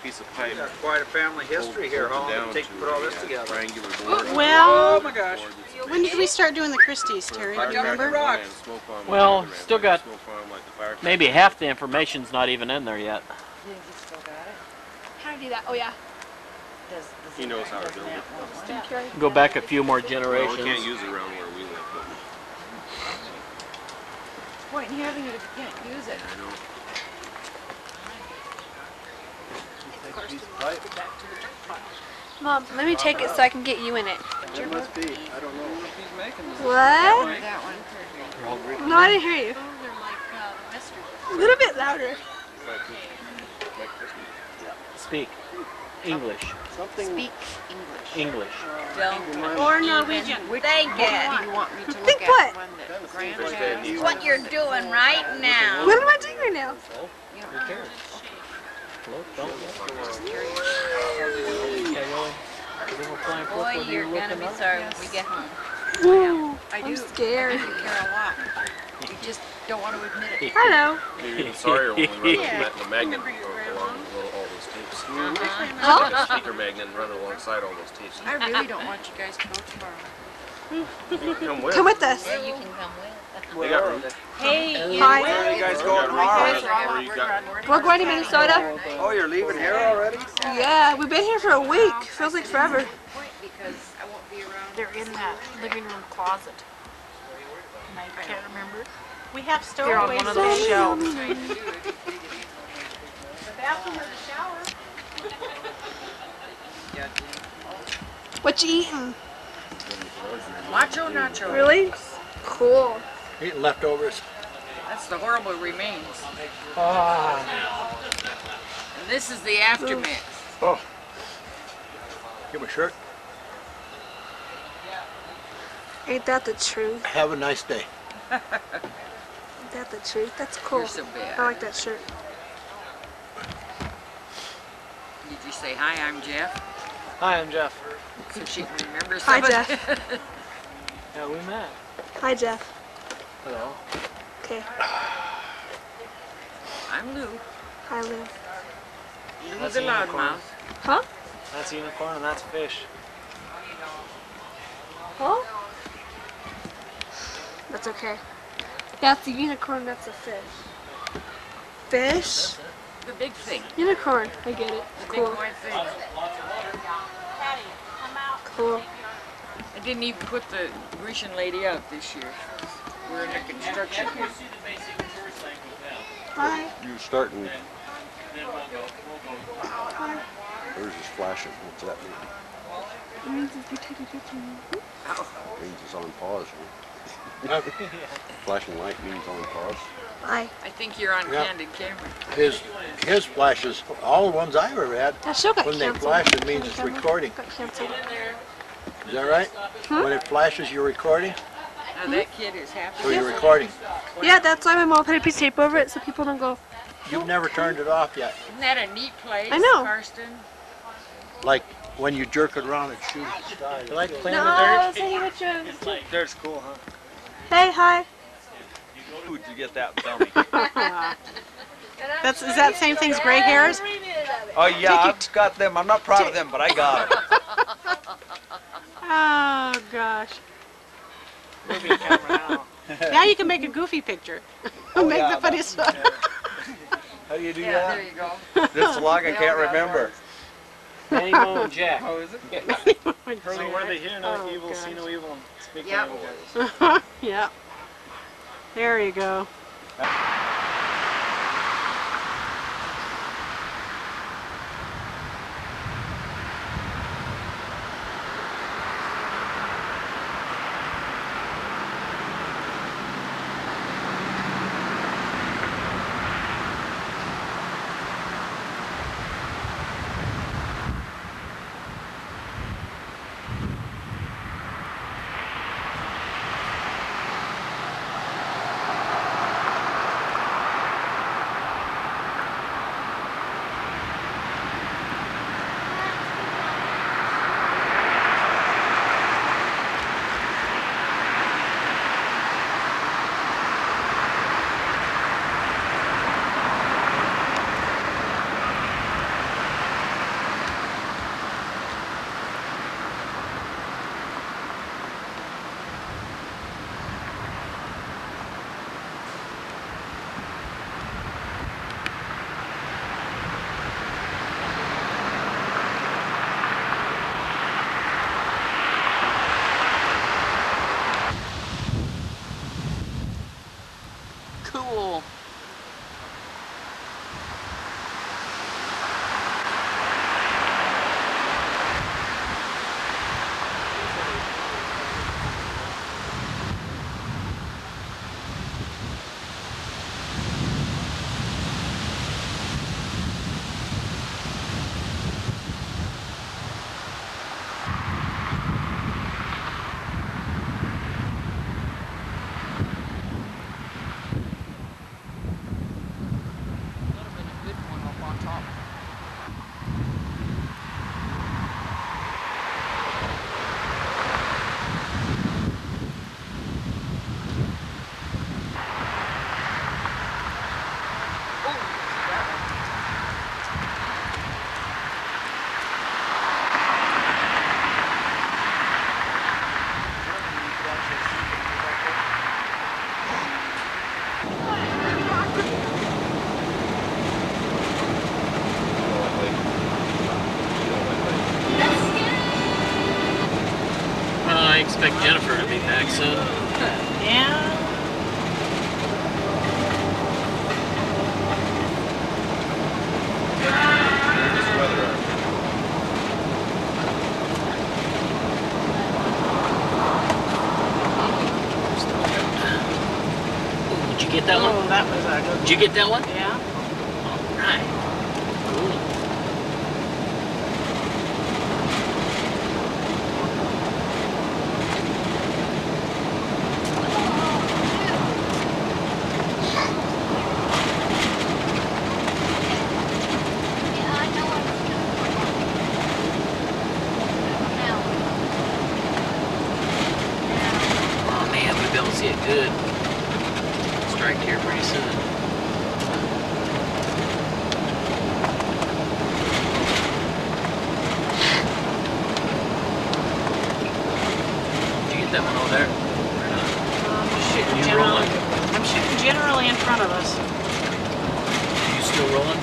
Piece of pipe. Got quite a family history here. How long did it take to put all this together? Triangular board. Well, oh my gosh. When did we start doing the Christies, Terry? Do you remember? Well, still got maybe half the information's not even in there yet. How to do that? Oh yeah. He knows how to build it. Go back a few more Well, generations. we can't use it around where we live. Point in having it if you can't use it. I know. Mom, let me take it so I can get you in it. It must be. I don't know. What? That one. No, I didn't hear you. A little bit louder. Speak English. Speak English. English. Or Norwegian. Thank you. Do you want me to look Think at what? one that Grant has? What you're doing right now. What am I doing right now? You Who don't cares? Look, don't Boy, you're gonna be sorry when we get home. Ooh, I do. I'm scared. I do care a lot. You just don't want to admit it. Hello. Maybe even sorrier when we run the magnet along all those tapes. Huh? Like a speaker magnet and run it alongside all those tapes. I really don't want you guys to go tomorrow. You can come with. Come with us. Yeah, you can come with. They got room. Hey, Hi. Where you guys going tomorrow? We're going to Minnesota. Oh, you're leaving here already? Yeah, we've been here for a week. Feels like forever. Because I won't be around. They're in that living room closet. And I can't remember. We have They're on stowaways. one of those shelves. The bathroom or the shower. What you eating? Macho nacho. Really? Cool. Eating leftovers. That's the horrible remains. Ah. And this is the aftermath. Oh. Give me a shirt. Ain't that the truth? Have a nice day. Ain't that the truth? That's cool. You're so bad. I like that shirt. Did you say, hi, I'm Jeff? Hi, I'm Jeff. So she can remember Hi, somebody. Jeff. Yeah, we met. Hi, Jeff. Hello. Okay. I'm Lou. Hi, Lou. Lou That's the a unicorn. loudmouth. Huh? That's a unicorn and that's a fish. Huh? That's okay. That's a unicorn, that's a fish. Fish? The big thing. Unicorn. I get it. The Cool. big white thing. Cool. I didn't even put the Grecian lady out this year. We're in the construction. Hi. You're starting. Yours is flashing. What's that mean? It means if you take a picture. It means it's on pause. Huh? Flashing light means on pause. Hi. I think you're on Yeah. candid camera. His flashes, all the ones I've ever had, That show got when they canceled. flash, it means it's recording. Got canceled. Is that right? When it flashes, you're recording? Now that kid is happy. So you're recording. Yeah, that's why my mom put a piece of tape over it so people don't go. You've never turned it off yet. Isn't that a neat place, I know. Karsten? Like when you jerk it around, it shoots the sky. You like playing No, say what you're. Dirt's cool, huh? Hey, hi. Who'd you get that? Tell me. Is that same thing as gray hairs? Oh yeah, I've got them. I'm not proud of them, but I got them. Oh gosh. Movie camera now. Now you can make a goofy picture. Make yeah, the funniest one. How do you do Yeah, that? there you go. This long I can't remember. Manny Mo and Jack. Oh, is it? So where they hear no Oh, evil, gosh. see no evil, and speak Yep. no evil. Yeah. There you go. soon. Yeah. Where's the weather at? Did you get that one? Oh, that was a good Did you get that one? Yeah. All right. Cool. Oh man, we'll be able to see it good. Strike here pretty soon. Did you get that one over there? Shooting You generally. rolling? I'm shooting generally in front of us. Are you still rolling?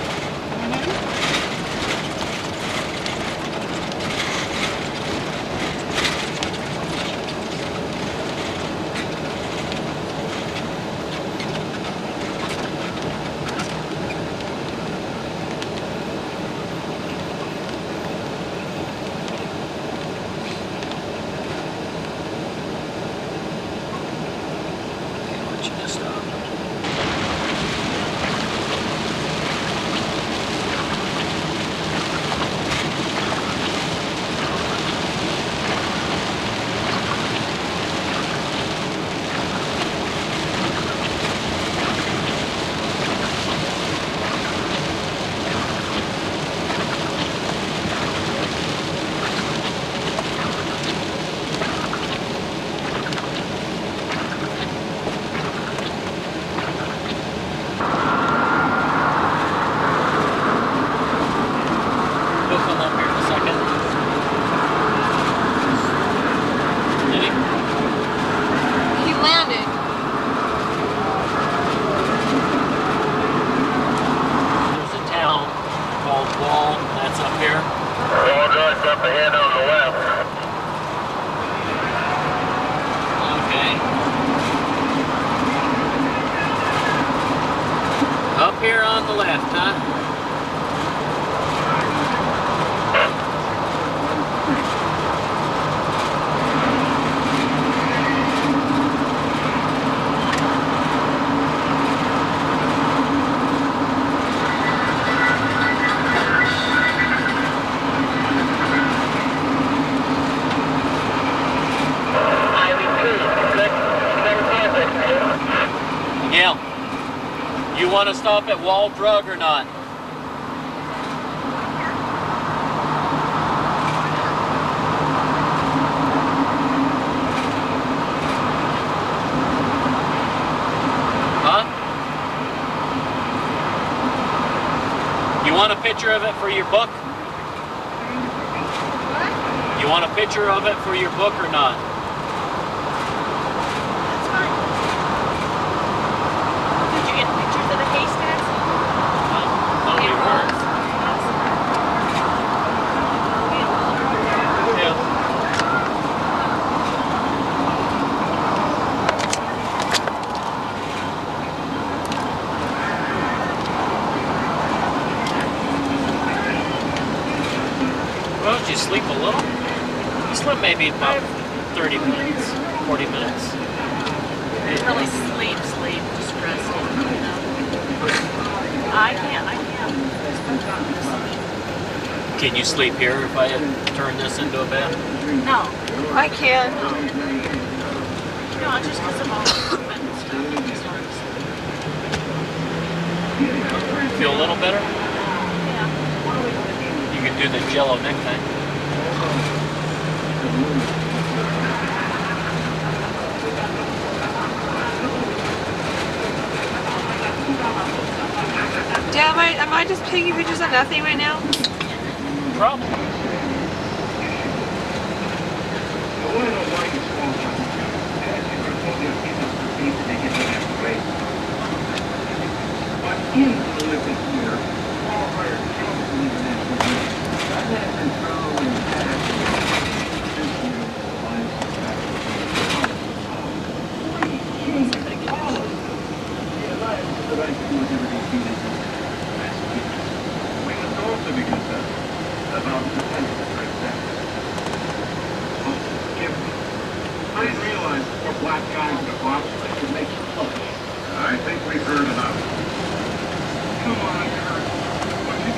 I want you to stop. He'll come up here in a second. Did he? He landed. There's a town called Wall, that's up here. All drugs up ahead on the left. Okay. Up here on the left, huh? Miguel, you want to stop at Wall Drug or not? Huh? You want a picture of it for your book? You want a picture of it for your book or not? Did you get pictures of the haystacks? No, we weren't. Yeah. Well, did you sleep a little? You slept maybe about 30 minutes, 40 minutes. Didn't really sleep, just resting, you know. I can't. Can you sleep here if I turn this into a bed? No, I can. no, just because of all the movement and stuff. I just wanted to sleep. Feel a little better? Yeah. You can do the jello neck thing. Dad, am I just taking pictures of nothing right now? Problem.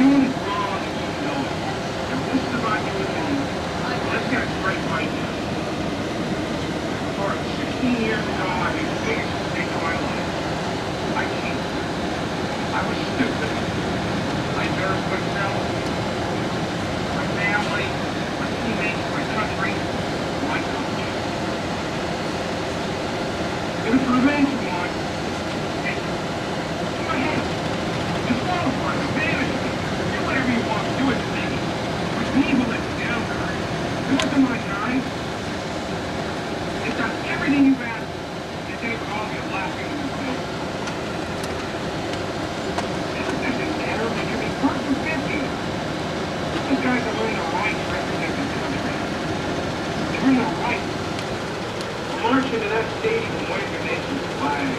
doing is wrong. You know it. And this is about you and me. Let's get it straight right now. For 16 years ago, I made the biggest mistake of my life. I cheated. I was stupid. I embarrassed myself, my family, my teammates, my country, my coach. It was revenge you want. And go ahead. Disqualify me, banish me. Do whatever you want. Do it to me. It was me who let you down, guys. It wasn't my time. It's done everything you've asked. You did it with all your laughing and your It doesn't matter. They can be first or 50th. These guys have earned a right to represent this country. They've earned a right to march into that stadium and wave their nation's flag.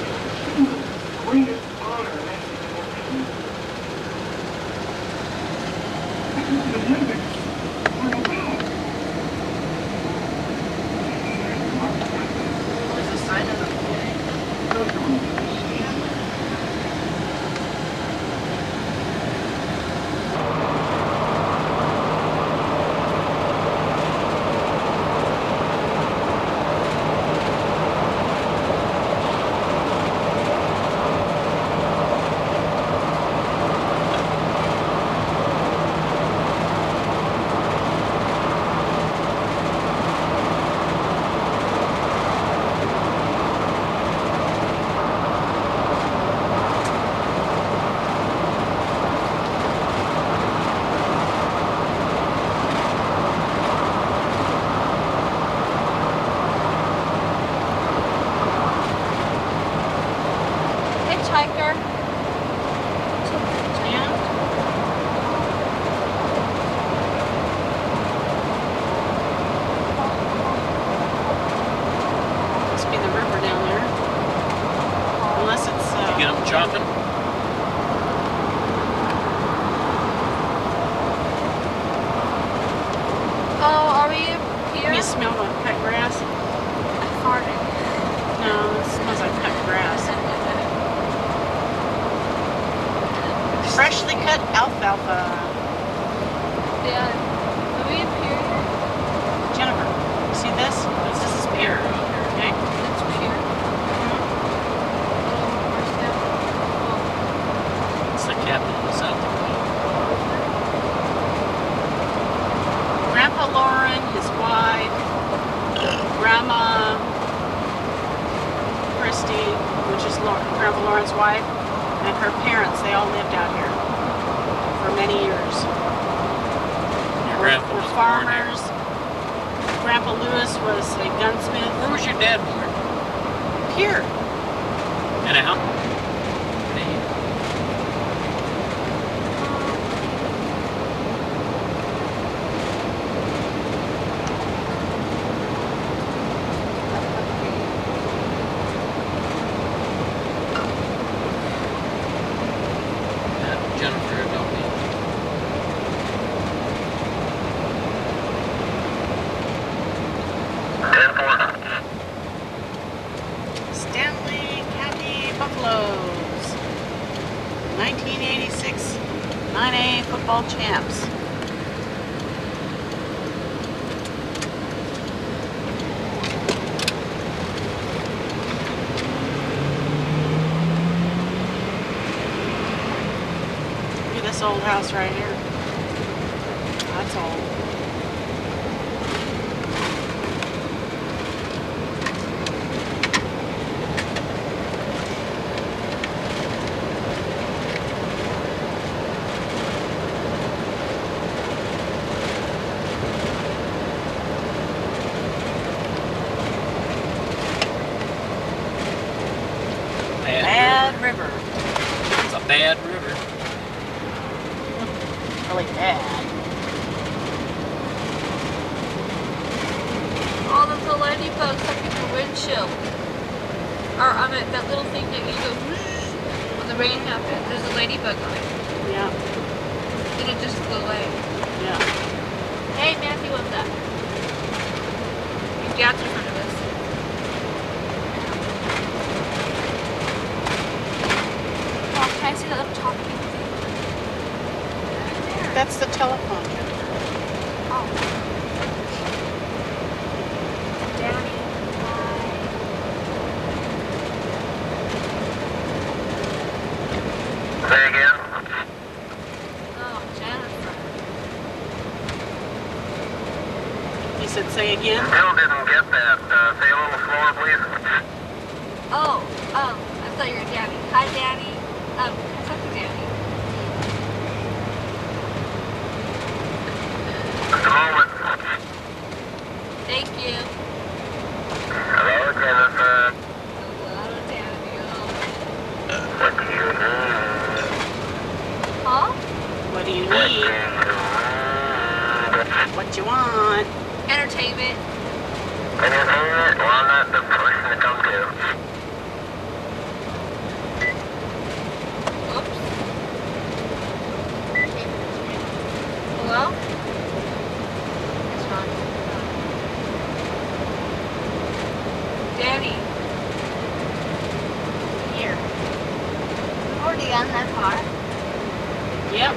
It's the single greatest honor an athlete can ever receive. This is the Olympics for the world. There's a sign of the Hitchhiker. Must be the river down there. Unless it's. You get them chopping? Oh, are we here? You smell the cut grass? I farted. No, it smells like cut grass. Freshly cut alfalfa. Yeah. Are we up here? Jennifer, see this? This is pure. Okay? It's pure. It's the captain of South Dakota. Grandpa Lauren, his wife, Grandma Christy, which is Grandpa Lauren's wife, and her parents, they all lived out here for many years. Your Were grandpa was born farmers. Grandpa Lewis was a gunsmith. Where was your dad born? Here. In a house? Jennifer, don't be. Stanley County Buffaloes. 1986 9A football champs. Look at this old house right here. That's old. Bad river. It's a bad river. Really bad. All those little ladybugs stuck in your windshield. Or on that little thing that you go when the rain happens. There's a ladybug on it. Yeah. And it just flew away. Yeah. Hey, Matthew, what's that? Your dad's in front of us. Oh, can I see that little talking thing? That's the telephone. Oh. Daddy, Say again? oh, Jennifer. He said, say again? Still didn't get that. Say a little slower, please. Oh, I thought you were Daddy. Hi, Daddy. What's up, Daddy? Just a moment. Thank you. Hello, Jennifer. Hello, Daddy. What do you need? Huh? What do you What do need? you need? What you want? Entertainment. Entertainment? Well, I'm not the person to come to. Oops. Hello? What's wrong? Daddy. Here. We've already gotten that far. Yep.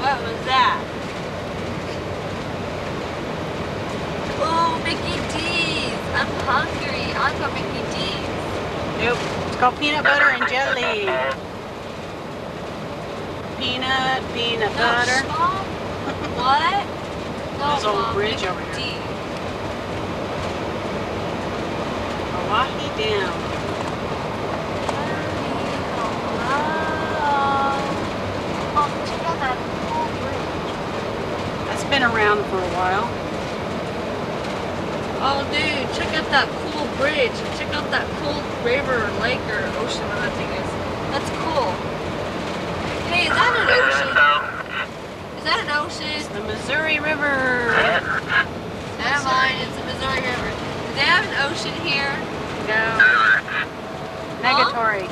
What was that? Oh, Mickey D's. I'm hungry. I want to go Mickey D's. Nope. It's called peanut butter and jelly. Peanut butter. Stop. What? No, There's a Mom, bridge Mickey over here. D's. Hawaii down. Oh, check out that cool bridge. That's been around for a while. Oh, dude, check out that cool bridge. Check out that cool river, or lake, or ocean, what that thing is. That's cool. Hey, is that an ocean? Is that an ocean? It's the Missouri River. Never mind, it's the Missouri River. Do they have an ocean here? No. Negatory.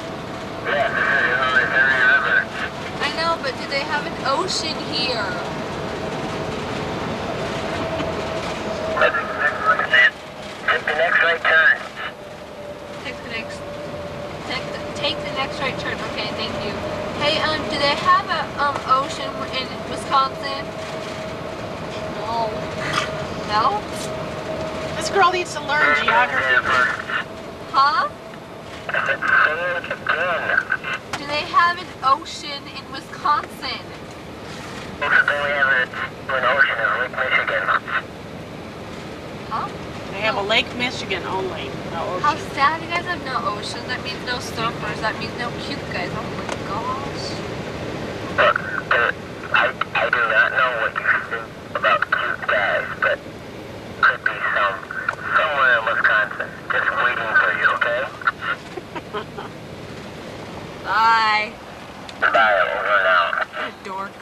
Yeah, this is the Missouri River. I know, but do they have an ocean here? Take the next right turn. Take the next right turn. Okay, thank you. Hey, do they have a ocean in Wisconsin? No. No? This girl needs to learn geography. Huh? Say it again. Do they have an ocean in Wisconsin? Closest thing we have to an ocean is Lake Michigan. Huh? They have a Lake Michigan only. No How ocean. sad, you guys have no ocean. That means no surfers. That means no cute guys. Oh my gosh. Look, I do not know what you think about cute guys, but could be somewhere in Wisconsin. Just waiting for you, okay? Bye. Bye, over and out. You dork.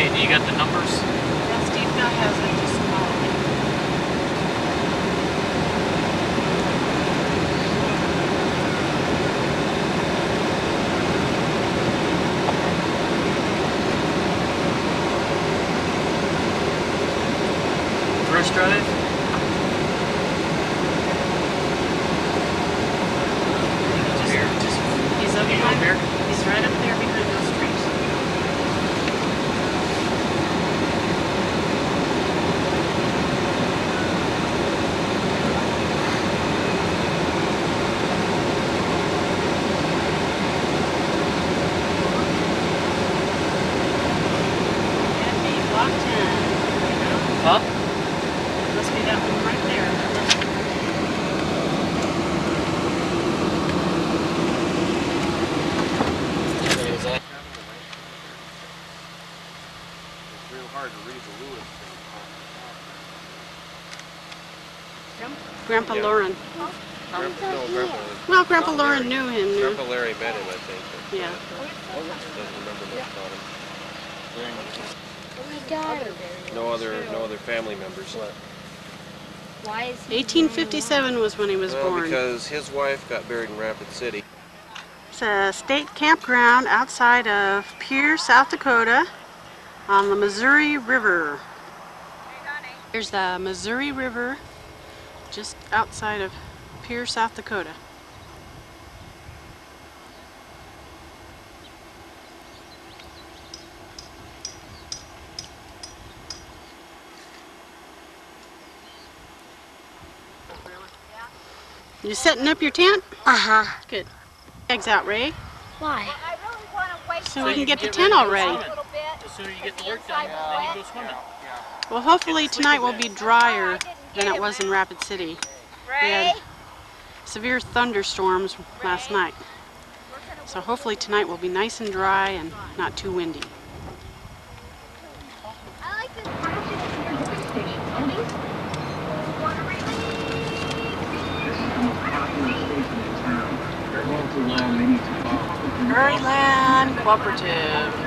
Okay, do you got the numbers? Yeah, Steve now has it. Just call me. First drive? He's up here. He's right up there behind those trees. Can't be block 10. Huh? Must be that one right there. It's real hard to read the Lewis thing. Grandpa Yeah. Lauren. Grandpa. Well, Grandpa Lauren knew him. Grandpa Larry met him, I think. But, Yeah. doesn't remember much about him. No other family members. Why is he 1857 was when he was Well, born. because his wife got buried in Rapid City. It's a state campground outside of Pierre, South Dakota, on the Missouri River. There's the Missouri River just outside of Pierre, South Dakota. You setting up your tent? Uh-huh. Good. Eggs out, Ray. Why? So we can get the tent all ready. The sooner you get the work done, then you go swimming. Well, hopefully tonight will be drier than it was in Rapid City. We had severe thunderstorms last night. So hopefully tonight will be nice and dry and not too windy. Maryland Cooperative.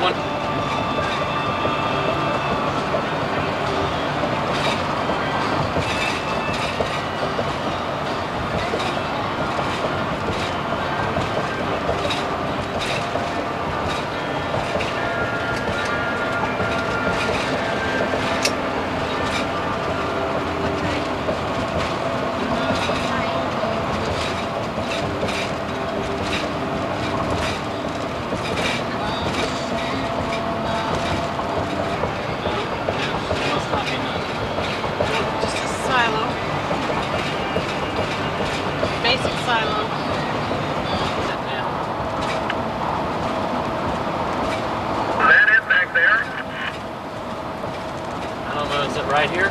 one. Just a silo. Basic silo. Is that it back there? I don't know, is it right here?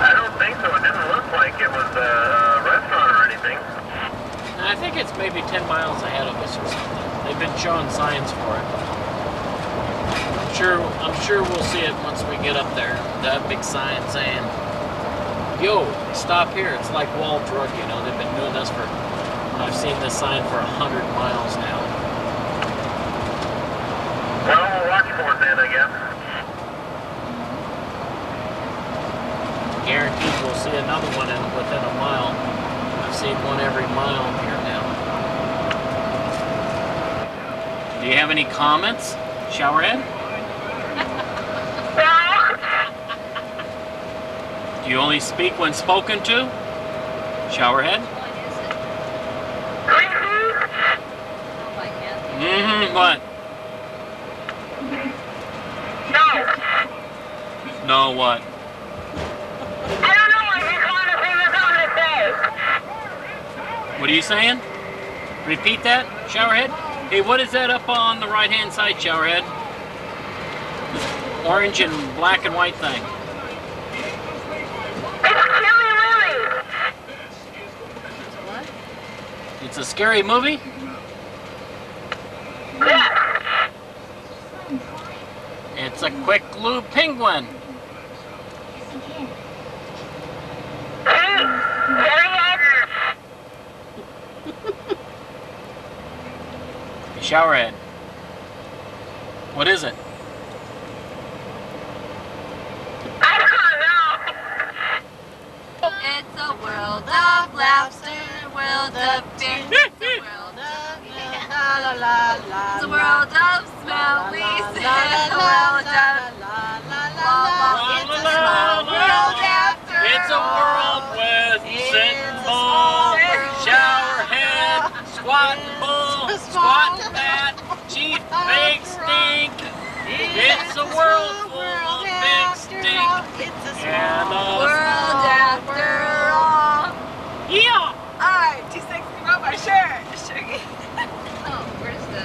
I don't think so. It didn't look like it was a restaurant or anything. I think it's maybe 10 miles ahead of us or something. They've been showing signs for it. I'm sure we'll see it once we get up there. That big sign saying, "Yo, stop here." It's like Wall Drug, you know. They've been doing this for, I've seen this sign for 100 miles now. Well, we'll watch for it then, I guess. Guaranteed we'll see another one within a mile. I've seen one every mile here now. Do you have any comments, Showerhead? Do you only speak when spoken to, Showerhead? Mm-hmm, what? No, what? I don't know. I just want to see what's on his face. What are you saying? Repeat that, Showerhead? Hey, what is that up on the right-hand side, Showerhead? Orange and black and white thing. It's a scary movie? Yeah. It's a quick lube penguin. Showerhead. What is it? I don't know. It's a world of laughter, a world of fear, it's a world of it's a world of smell, we say a world of it's a small world after It's a world with sitting bull, Showerhead, squatting bull, squatting bat, chief big stink. It's a world full of big stink. And a world after all. Yeah! Alright, 2 seconds to go my shirt. Oh, where's the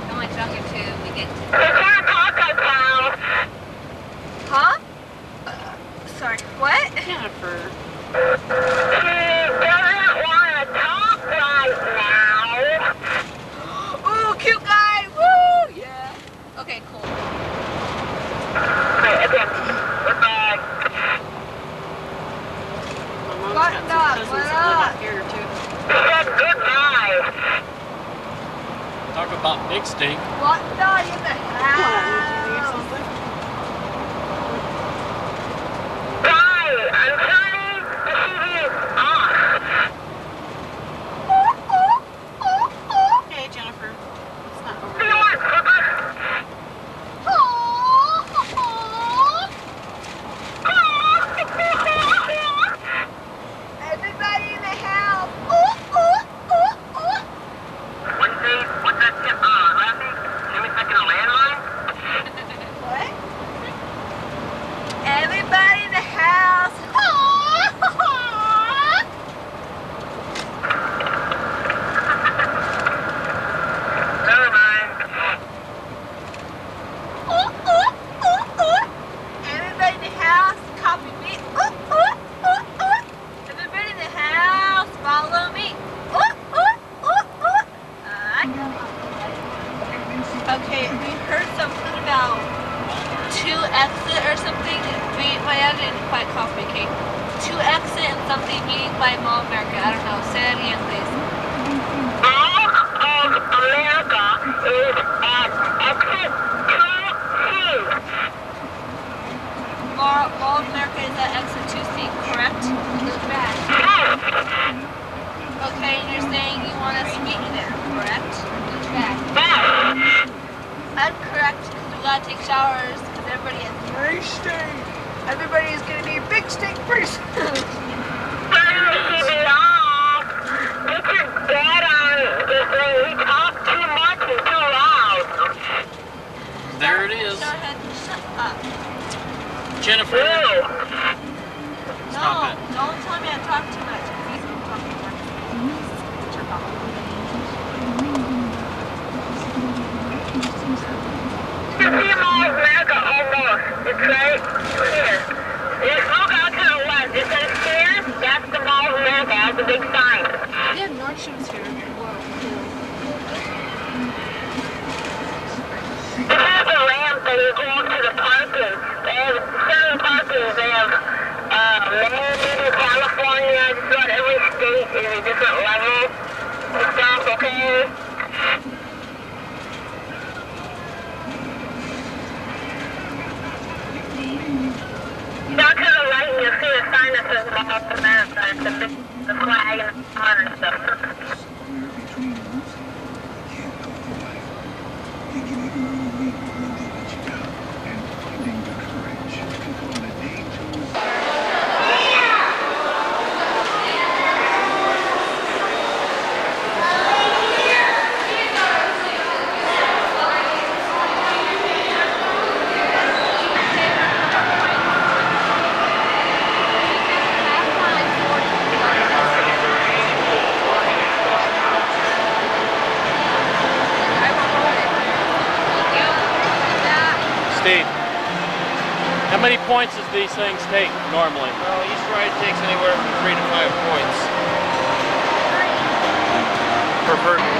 how am I talking to we get to Huh? Sorry, what? Jennifer. He doesn't want to talk right now. Ooh, cute guy! Woo! Yeah. Okay, cool. Okay, goodbye. My mom's What got some up? cousins What that live up? up here too. He said goodbye. Talk about big stink. What dog in the What, house? did you leave something? Bye. I'm turning the TV off. Hey Jennifer. It's not over See you yet. later, Papa. Everybody in the house. Wednesday, what's that tip? Lassie? Jimmy second a landline? What? Everybody in the house. Never mind. Everybody in the house, copy me. Everybody in the house, follow me. Okay, we heard something about 2 exit or something. My dad didn't quite copy, okay? 2 exit and something meaning by Mall America. I don't know. Say that again, please. All of Jennifer. Stop it. Don't tell me I talk too much. He's talking more. You see Mall of America almost. It's right here. Just look out to the west. It says here, that's the Mall of America. That's a big sign. They have Nordstrom's here. This is the ramp that you go up to the parking. They have certain parkings. They have Maine, California, just about every state is a different level and stuff, okay? Down to the right, you'll see a sign that says Mall of America. It's the flag and the sun and stuff. Steve, how many points does these things take normally? Well, each ride takes anywhere from 3 to 5 points. Per person.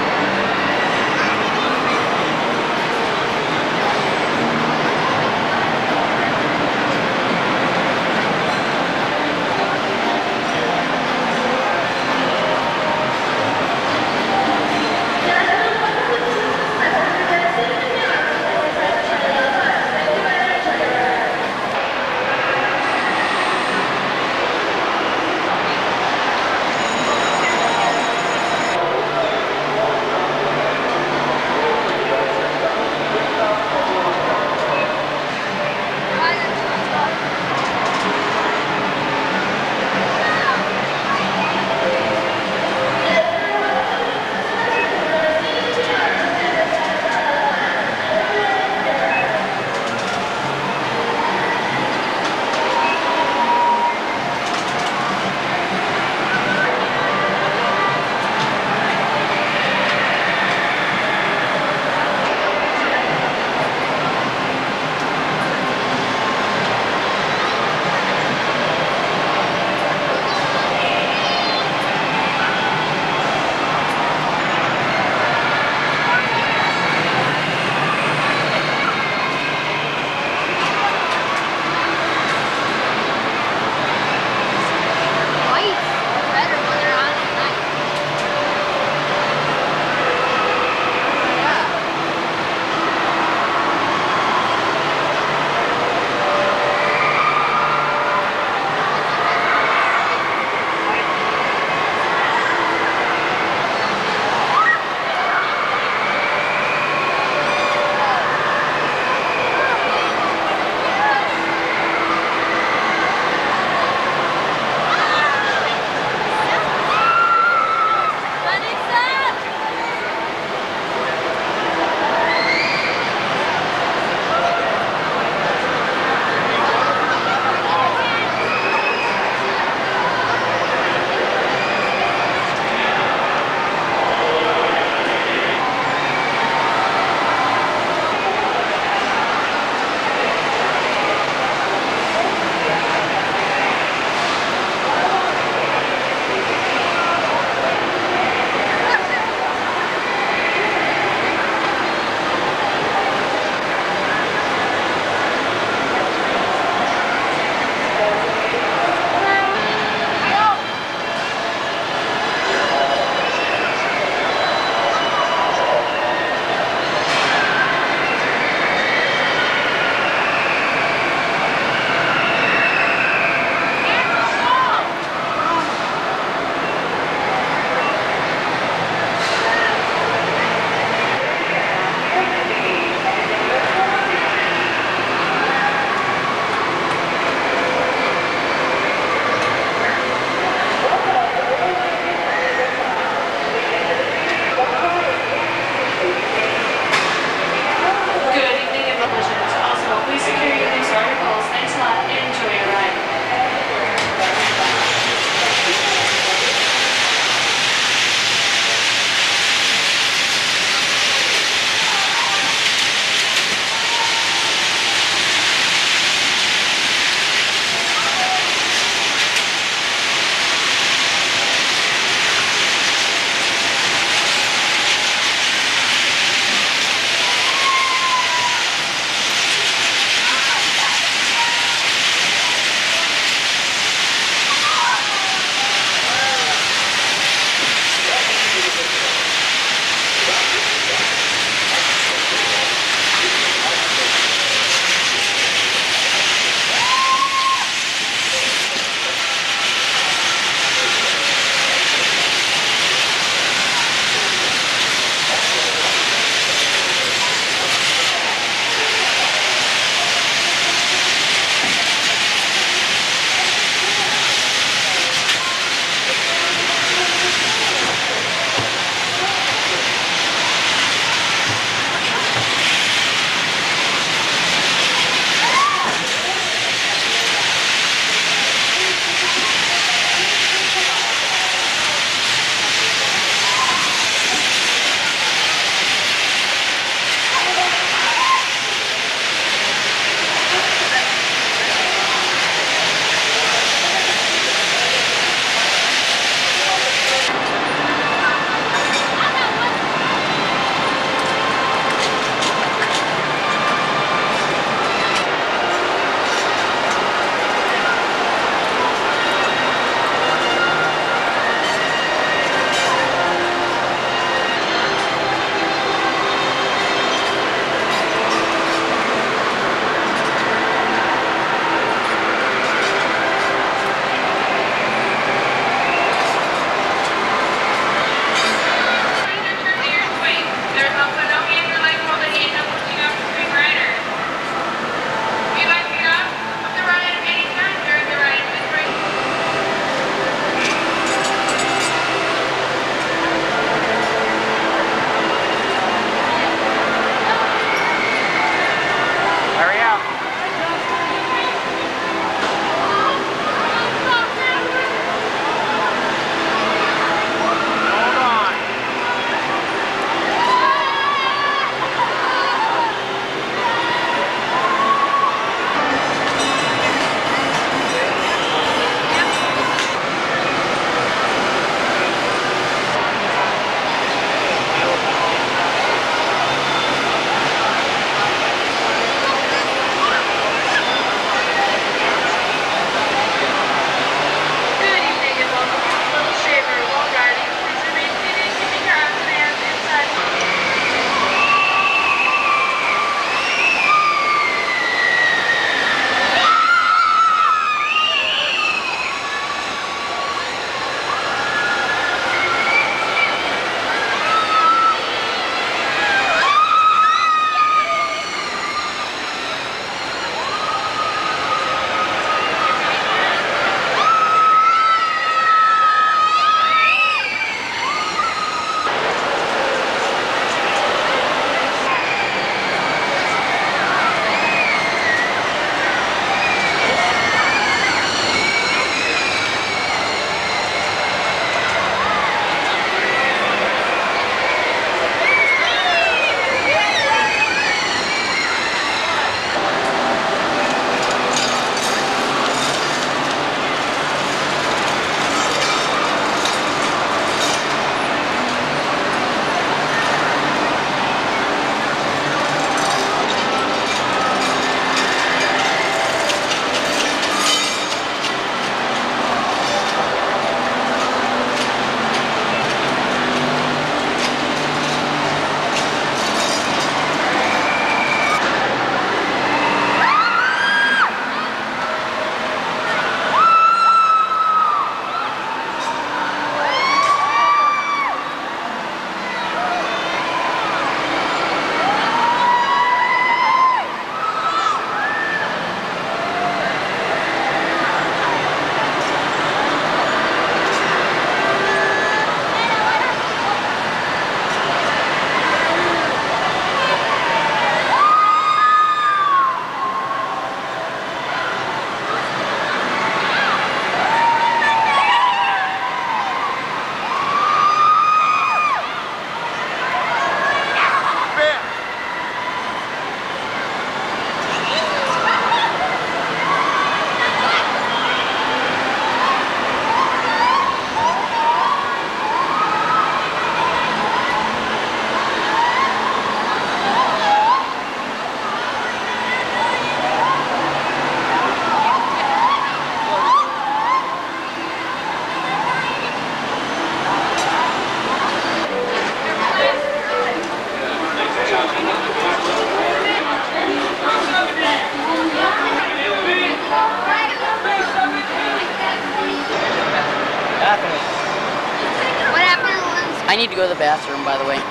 I need to go to the bathroom, by the way. Okay.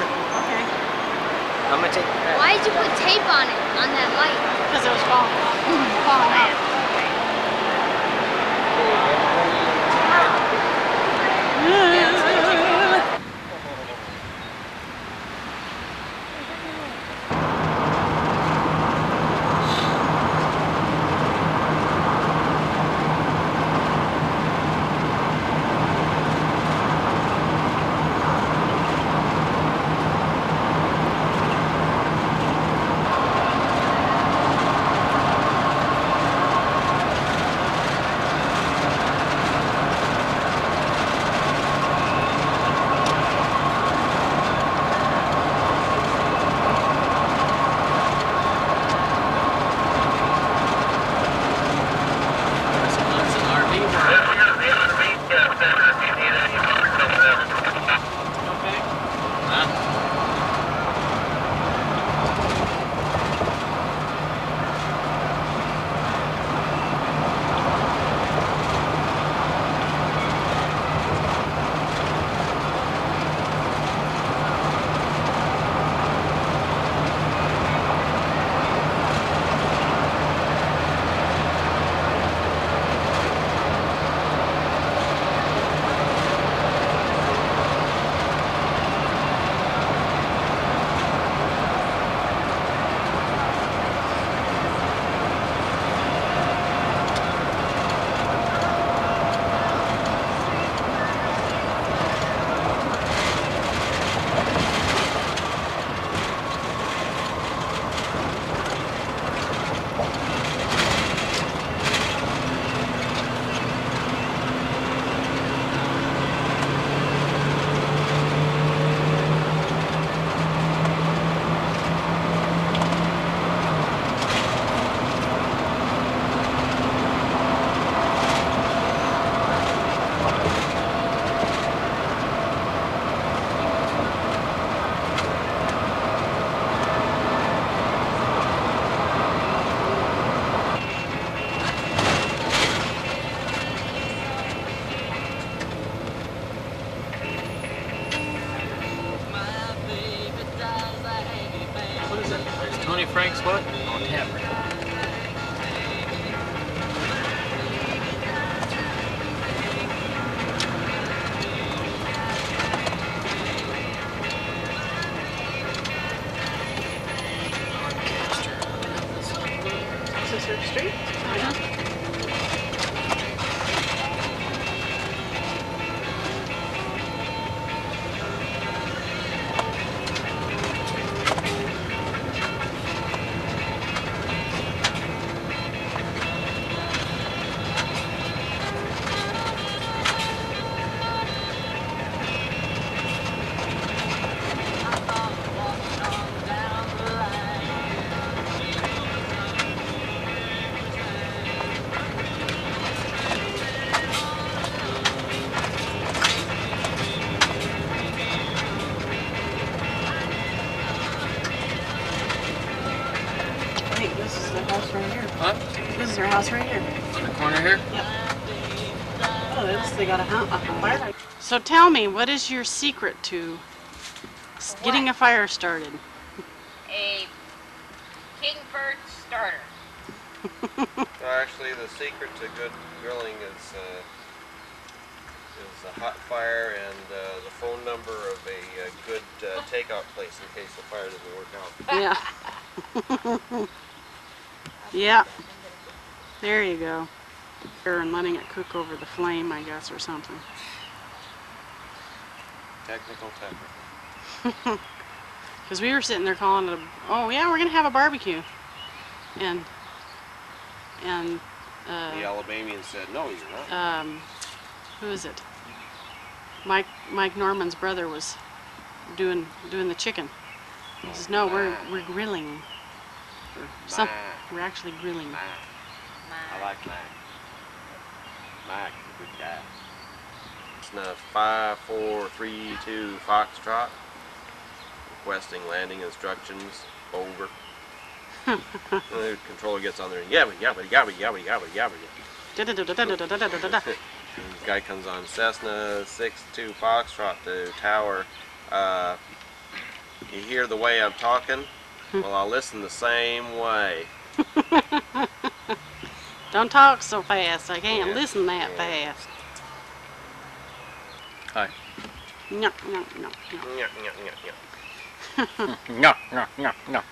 I'm gonna take that. Why did you put tape on it, on that light? Because it was falling out. Tony Frank's what? On tap. Street? This is the house right here. Huh? This is their house right here. On the corner here? Yep. Oh, they got a fire. So tell me, what is your secret to getting a fire started? A King Bird starter. Well, actually, the secret to good grilling is a hot fire and the phone number of a good takeout place in case the fire doesn't work out. Yeah. Yeah. There you go. And letting it cook over the flame, I guess, or something. Technical. Because we were sitting there calling it, oh yeah, we're gonna have a barbecue, and The Alabamian said, "No, you're not." Who is it? Mike Norman's brother was doing the chicken. He says, no, we're grilling. Or some, we're actually grilling. I like Mac. Mac, good guy. It's now 5, 4, 3, 2, Foxtrot. Requesting landing instructions. Over. The controller gets on there and yabba. This guy comes on Cessna 6-2 Foxtrot to tower You hear the way I'm talking? Well, I'll listen the same way. Don't talk so fast. I can't Yeah. listen that Yeah. fast. Hi. No, no, no, no. Nyah, nyah, nyah, nyah. No, no, no, no.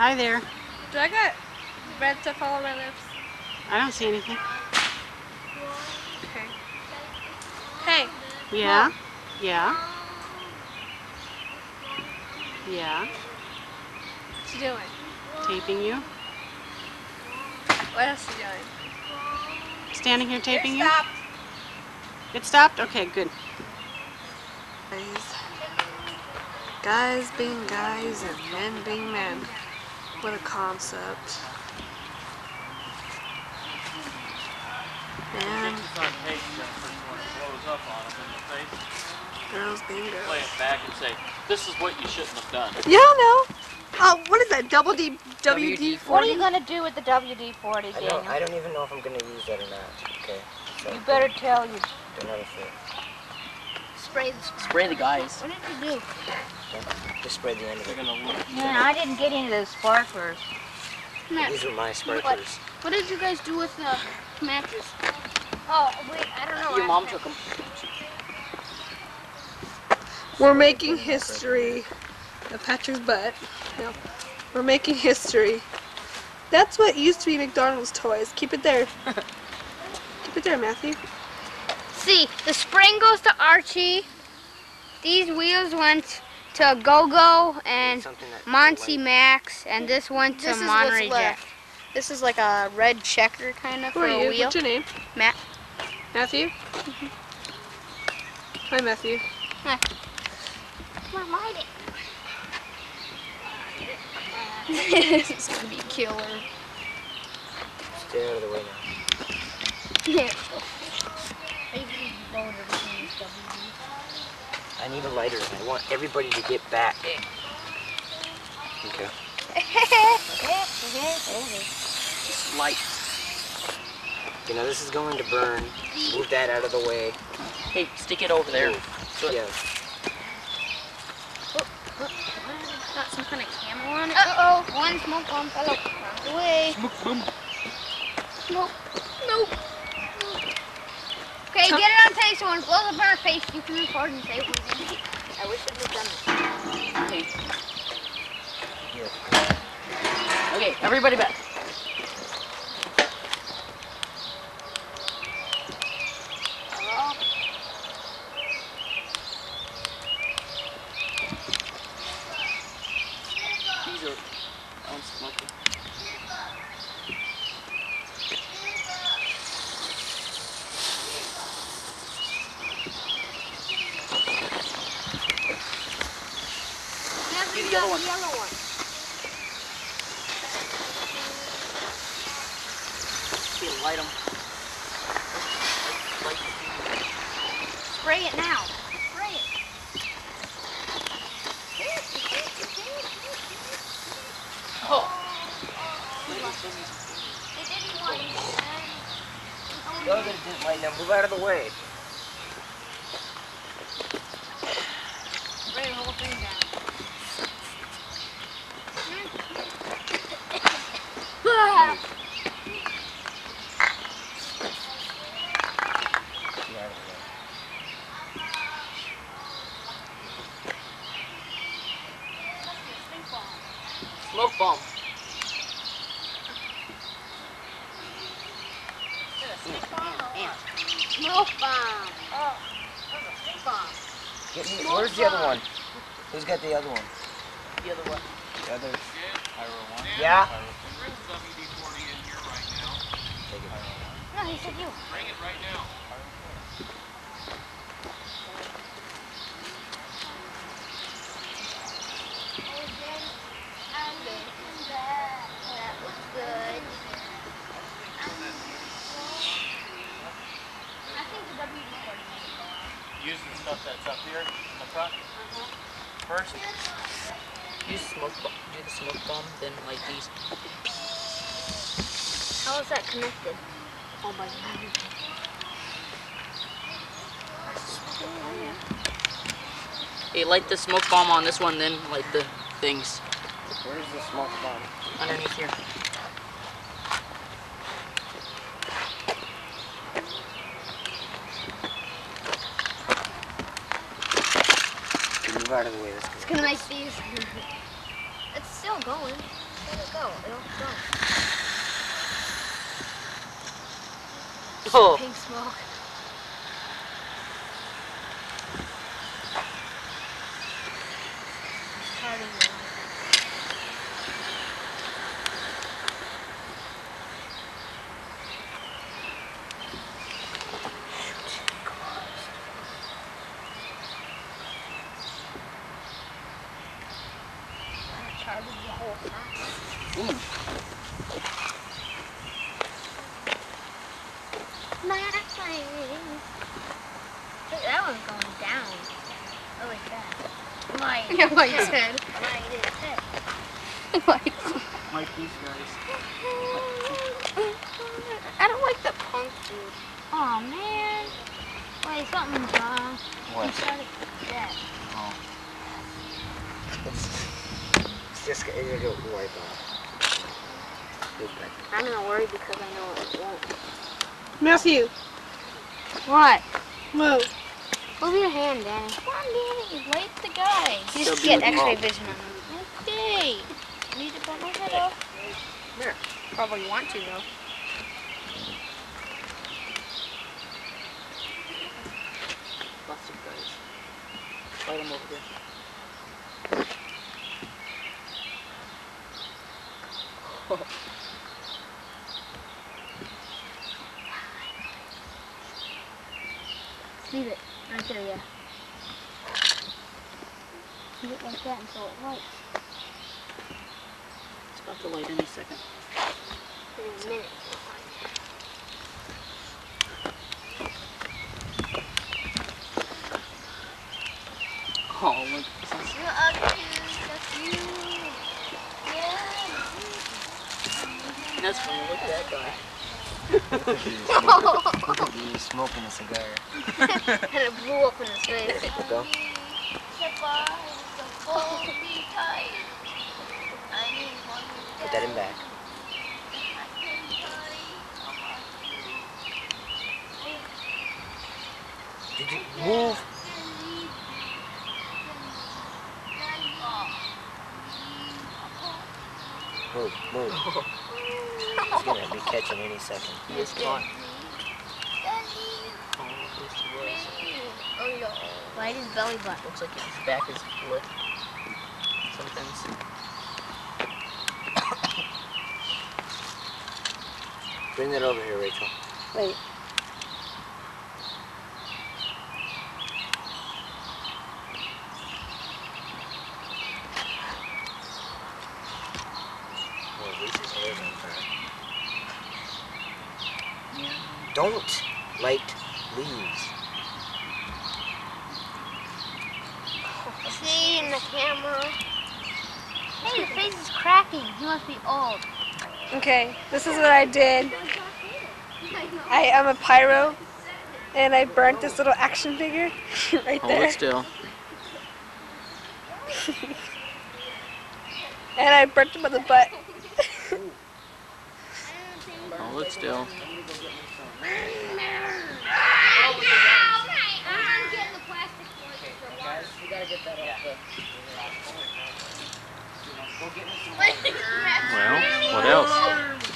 Hi there. Do I got red stuff all over my lips? I don't see anything. Okay. Hey. Yeah? Yeah? Yeah? What you doing? Taping you? What else you doing? Standing here taping you? Stop. It stopped? Okay, good. Guys being guys and men being men. What a concept. Man, girls being girls. Play it back and say, this is what you shouldn't have done. Yeah, no. Oh, what is that? Double D, WD-40? What are you going to do with the WD-40, Daniel? I don't even know if I'm going to use that or not. Okay. So You better tell you. don't have a fit. Spray the guys. What did you do? Just spray the end of it. Man, I didn't get into those sparklers. These are my sparklers. What did you guys do with the matches? Oh, wait, I don't know. Your mom took them. We're making history. Patrick's butt. No. We're making history. That's what used to be McDonald's toys. Keep it there. Keep it there, Matthew. See, the spring goes to Archie. These wheels went to Go-Go and Monty Max, and this went to Monterey Jack. This is like a red checker kind of for a wheel. What's your name? Matt. Matthew? Hi, Matthew. Hi. Come on, light it. This is gonna be killer. Stay out of the way now. I need a lighter. I want everybody to get back. Okay. Just light. Okay, now this is going to burn. Move that out of the way. Hey, stick it over there. Yeah. Got some kind of camera on it. Uh-oh, one smoke bomb fell out the way. Smoke bomb. Smoke. Nope. Okay, get it on tape so when it blows up in our face, you can record and say it was in it. I wish it had done this. Okay. Okay, everybody back. These are unsmoky. Get the other one. yellow one. Okay, light them. Spray it now. Spray it. Oh. Those that didn't light now, move out of the way. Spray the whole thing down. Smoke bomb. Smoke bomb. Oh, Get me, where's the other one? Who's got the other one? The other one. The other. There Yeah? is WD-40 in here right now. Take it. no, he said you. Bring it right now. stuff that's up here in the front. First. Do the smoke bomb, then light these. How is that connected? Oh my God. Hey, light the smoke bomb on this one, then light the things. Where's the smoke bomb? Underneath here. Move out of the way. It's gonna make these. It's still going. Let it go. It'll go. Oh. Pink smoke. That one's going down. I like that. Mike. Yeah, Mike's head. Mike's head. Like these guys. I don't like the punk dude. Oh man. Wait, something's wrong. What? He started dead. Oh. It's just it'll wipe off. I'm not worried because I know it won't. Matthew. What? Move. Move your hand, Danny. Come on, Danny. Light the guy. You just get X-ray vision on them. Okay. Need to put my head off. Sure. Probably want to though. Lots of guys. Light them over there. Oh. Leave it right there, yeah. Leave it like that until it lights. It's about to light any second. In a minute. Oh, look. You're ugly. That's you. Yeah. That's funny. Look at that guy. Look at you smoking a cigar. And it blew up in his face. Go. Put that in back. Did you move? Move, move. He's gonna be catching any second. He is caught. Light his belly button. Looks like his back is lit. Sometimes. Bring that over here, Rachel. Wait. Well, at least his hair's on fire. Don't light leaves. See in the camera. Hey, his face is cracking. He must be old. Okay, this is what I did. I am a pyro, and I burnt this little action figure right Hold there. it still. And I burnt him on the butt. Hold it still. Guys, we gotta get that off the... Well, what else?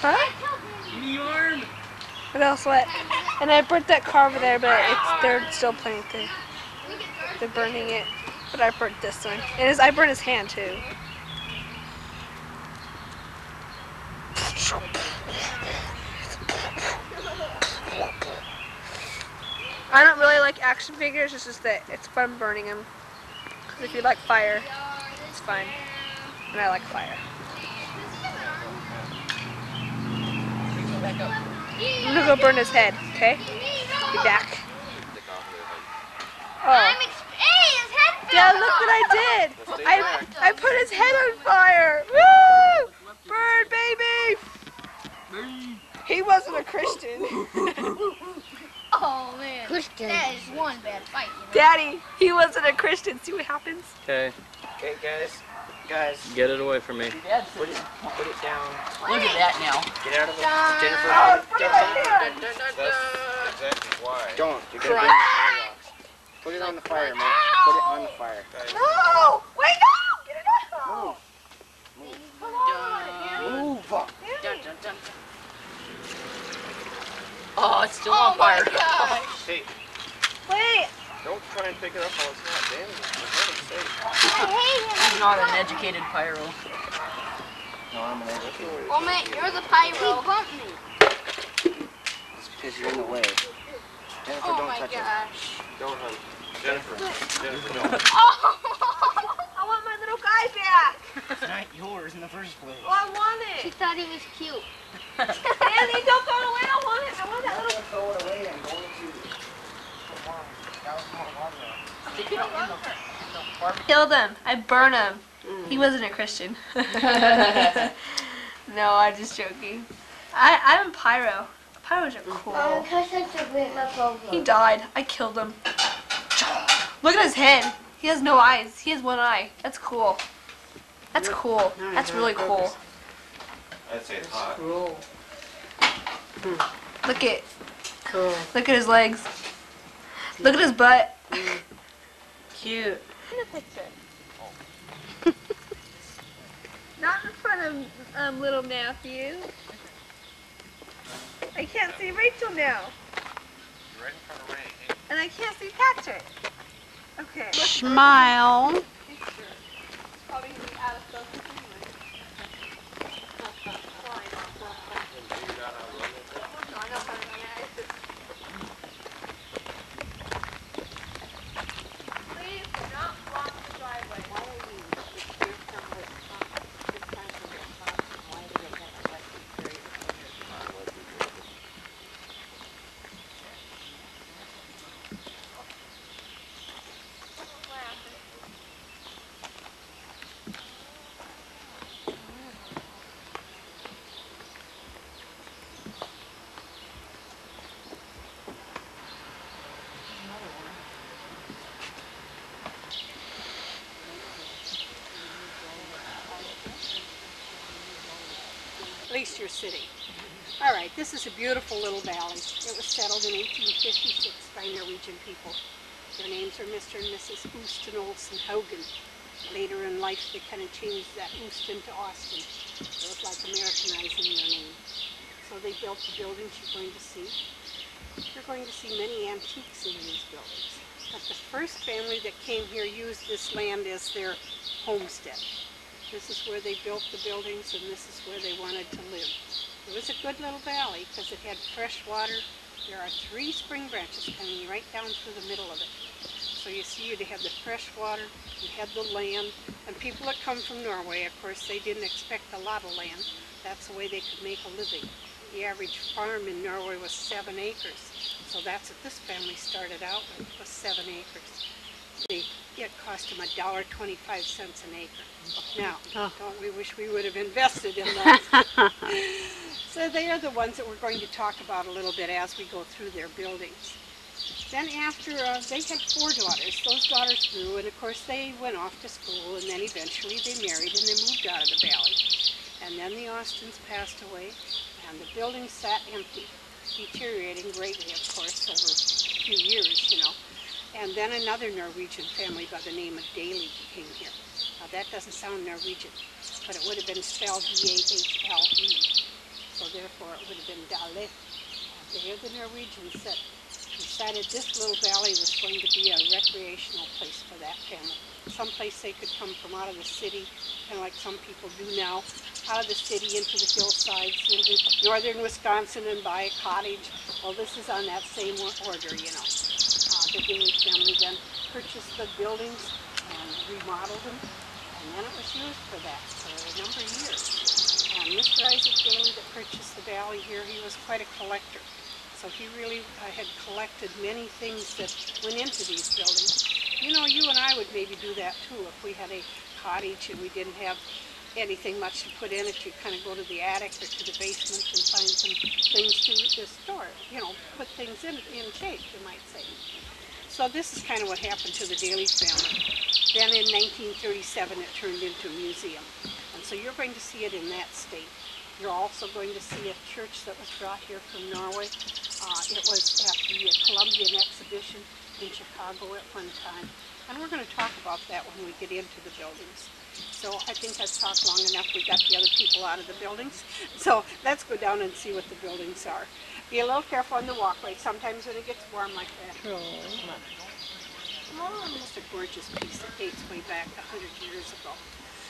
Huh? What else? What? And I burnt that car over there, but they're still playing with it. They're burning it, but I burnt this one. And I burnt his hand too. I don't really like action figures, it's just that it's fun burning them. Because if you like fire, it's fine. And I like fire. I'm gonna go burn his head, okay? Be back. Oh. Yeah, look what I did. I put his head on fire. Woo! Bird baby. He wasn't a Christian. Oh man, Christian. That is one bad fight. You know? Daddy, he wasn't a Christian. See what happens? Okay. Okay, guys. Guys. Get it away from me. Put it down. Look at that now. Get out of it. Jennifer. Put it right there. That's exactly why. Don't. You're gonna burn the firelocks. Put it on the fire, man. Put it on the fire. No! Wait, no! Get it out! Move. Come on! Move. Dun, dun, dun. Oh, it's still on fire. Hey, Wait! don't try and pick it up while it's not damaged. For heaven's sake. I hate him. He's not an educated pyro. No, I'm an educated. Oh man, you're the pyro. He bumped me. It's because you're in the way. Jennifer, Oh don't my touch it. gosh. Don't, honey. Jennifer, don't. Oh! I want my little guy back. It's not yours in the first place. Oh, I want She it. thought he was cute. Andy, don't throw it away. I want it. I want that little. Throw it away and go into Killed him. I burn him. He wasn't a Christian. No, I'm just joking. I'm a pyro. Pyros are cool. He died. I killed him. Look at his head. He has no eyes. He has one eye. That's cool. That's cool. That's really cool. I'd say it's hot. Cool. Look at. Cool. Look at his legs. Look at his butt. Cute. In a picture. Not in front of little Matthew. I can't see Rachel now. You're right in front of Ray. And I can't see Patrick. Okay. Smile. Probably gonna be out of focus anyway. Please do not block the driveway. At least you're sitting. All right, this is a beautiful little valley. It was settled in 1856 by Norwegian people. Their names are Mr. and Mrs. Oost and Olsen Haugen. Later in life, they kind of changed that Oosten to Austin. It was like Americanizing their name. So they built the buildings you're going to see. You're going to see many antiques in these buildings. But the first family that came here used this land as their homestead. This is where they built the buildings, and this is where they wanted to live. It was a good little valley because it had fresh water. There are 3 spring branches coming right down through the middle of it. So you see, you had the fresh water, you had the land, and people that come from Norway, of course, they didn't expect a lot of land. That's the way they could make a living. The average farm in Norway was 7 acres. So that's what this family started out with, was 7 acres. It cost them $1.25 an acre. Now, don't we wish we would have invested in that? So they are the ones that we're going to talk about a little bit as we go through their buildings. Then after, they had 4 daughters. Those daughters grew, and of course they went off to school, and then eventually they married and they moved out of the valley. And then the Austins passed away, and the building sat empty, deteriorating greatly, of course, over a few years, you know. And then another Norwegian family by the name of Daly came here. Now that doesn't sound Norwegian, but it would have been spelled D-A-H-L-E. So therefore it would have been Dale. They are the Norwegians that decided this little valley was going to be a recreational place for that family. Someplace they could come from out of the city, kind of like some people do now, out of the city into the hillsides, into northern Wisconsin and buy a cottage. Well, this is on that same order, you know. The Daly family then purchased the buildings and remodeled them, and then it was used for that for a number of years. And Mr. Isaac Daly that purchased the valley here, he was quite a collector. So he really had collected many things that went into these buildings. You know, you and I would maybe do that too if we had a cottage and we didn't have anything much to put in it. You'd kind of go to the attic or to the basement and find some things to store, you know, put things in shape, you might say. So this is kind of what happened to the Daly family. Then in 1937 it turned into a museum. And so you're going to see it in that state. You're also going to see a church that was brought here from Norway. It was at the Columbian exhibition in Chicago at one time. And we're going to talk about that when we get into the buildings. So I think I've talked long enough. We got the other people out of the buildings. So let's go down and see what the buildings are. Be a little careful on the walkway. Sometimes when it gets warm like that. Oh, just a gorgeous piece that dates way back 100 years ago.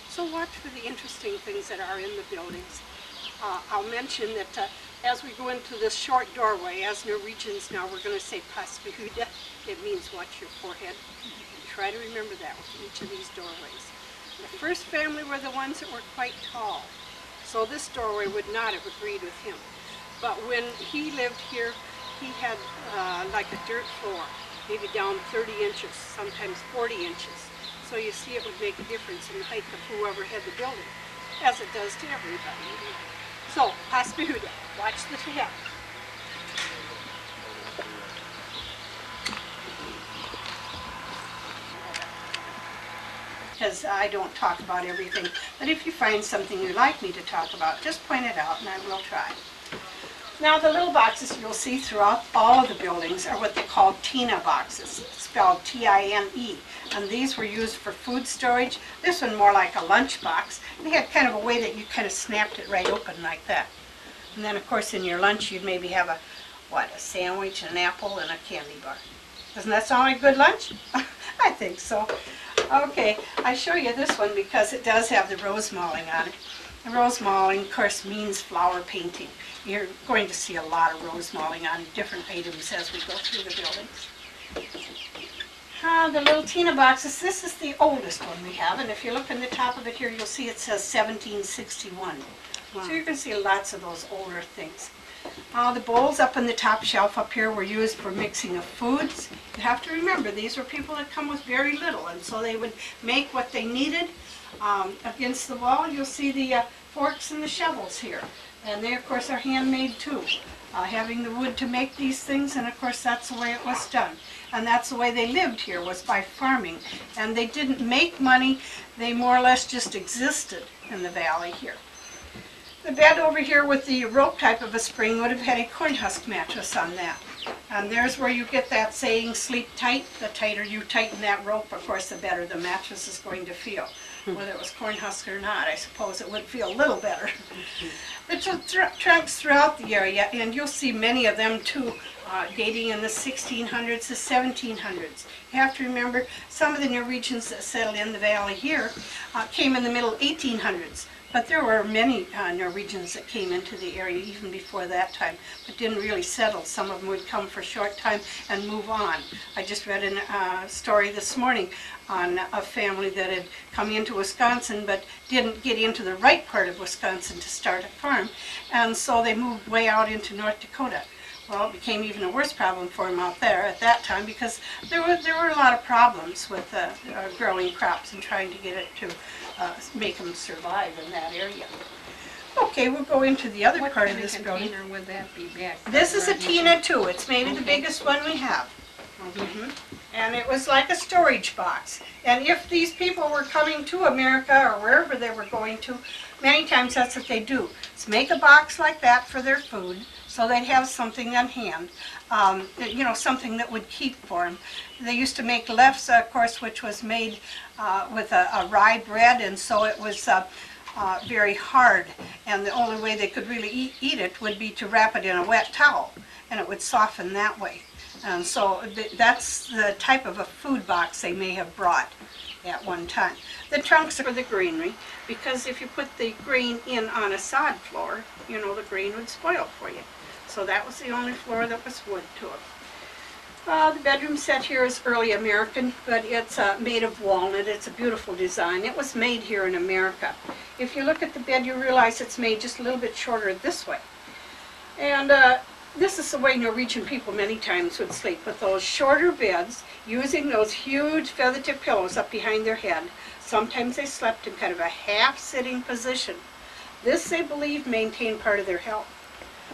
So watch for the interesting things that are in the buildings. I'll mention that as we go into this short doorway, as Norwegians now, we're going to say pass behuda. It means watch your forehead. Try to remember that with each of these doorways. The first family were the ones that were quite tall, so this doorway would not have agreed with him. But when he lived here, he had like a dirt floor, maybe down 30 inches, sometimes 40 inches. So you see it would make a difference in the height of whoever had the building, as it does to everybody. So, pass behuda, watch the step. Because I don't talk about everything, but if you find something you'd like me to talk about, just point it out and I will try. Now the little boxes you'll see throughout all of the buildings are what they call Tina boxes, spelled T-I-N-E, and these were used for food storage. This one more like a lunch box. They had kind of a way that you kind of snapped it right open like that. And then of course in your lunch you'd maybe have a sandwich, an apple, and a candy bar. Doesn't that sound like a good lunch? I think so. Okay, I show you this one because it does have the rose mauling on it. The rose mauling, of course, means flower painting. You're going to see a lot of rose mauling on different items as we go through the buildings. The little Tina boxes, this is the oldest one we have, and if you look in the top of it here, you'll see it says 1761. Wow. So you can see lots of those older things. The bowls up on the top shelf up here were used for mixing of foods. You have to remember, these were people that come with very little, and so they would make what they needed. Against the wall, you'll see the forks and the shovels here. And they, of course, are handmade too. Having the wood to make these things, and of course that's the way it was done. And that's the way they lived here, was by farming. And they didn't make money, they more or less just existed in the valley here. The bed over here with the rope type of a spring would have had a corn husk mattress on that. And there's where you get that saying, sleep tight. The tighter you tighten that rope, of course, the better the mattress is going to feel. Whether it was corn husk or not, I suppose it would feel a little better. The trunks throughout the area, and you'll see many of them too, dating in the 1600s to 1700s. You have to remember, some of the Norwegians that settled in the valley here came in the middle 1800s. But there were many Norwegians that came into the area even before that time, but didn't really settle. Some of them would come for a short time and move on. I just read a story this morning on a family that had come into Wisconsin but didn't get into the right part of Wisconsin to start a farm, and so they moved way out into North Dakota. Well, it became even a worse problem for them out there at that time because there were a lot of problems with growing crops and trying to get it to make them survive in that area. Okay, we'll go into the other part of this building. What kind of container would that be back? This is a Tina too. It's maybe the biggest one we have. And it was like a storage box. And if these people were coming to America or wherever they were going to, many times that's what they do. Is make a box like that for their food, so they'd have something on hand, you know, something that would keep for them. They used to make lefse, of course, which was made with a rye bread, and so it was very hard. And the only way they could really eat it would be to wrap it in a wet towel, and it would soften that way. And so that's the type of a food box they may have brought at one time. The trunks are for the greenery, because if you put the grain in on a sod floor, you know, the grain would spoil for you. So that was the only floor that was wood to it. The bedroom set here is early American, but it's made of walnut. It's a beautiful design. It was made here in America. If you look at the bed, you realize it's made just a little bit shorter this way. And This is the way Norwegian people many times would sleep, with those shorter beds, using those huge feather tip pillows up behind their head. Sometimes they slept in kind of a half-sitting position. This, they believe, maintained part of their health.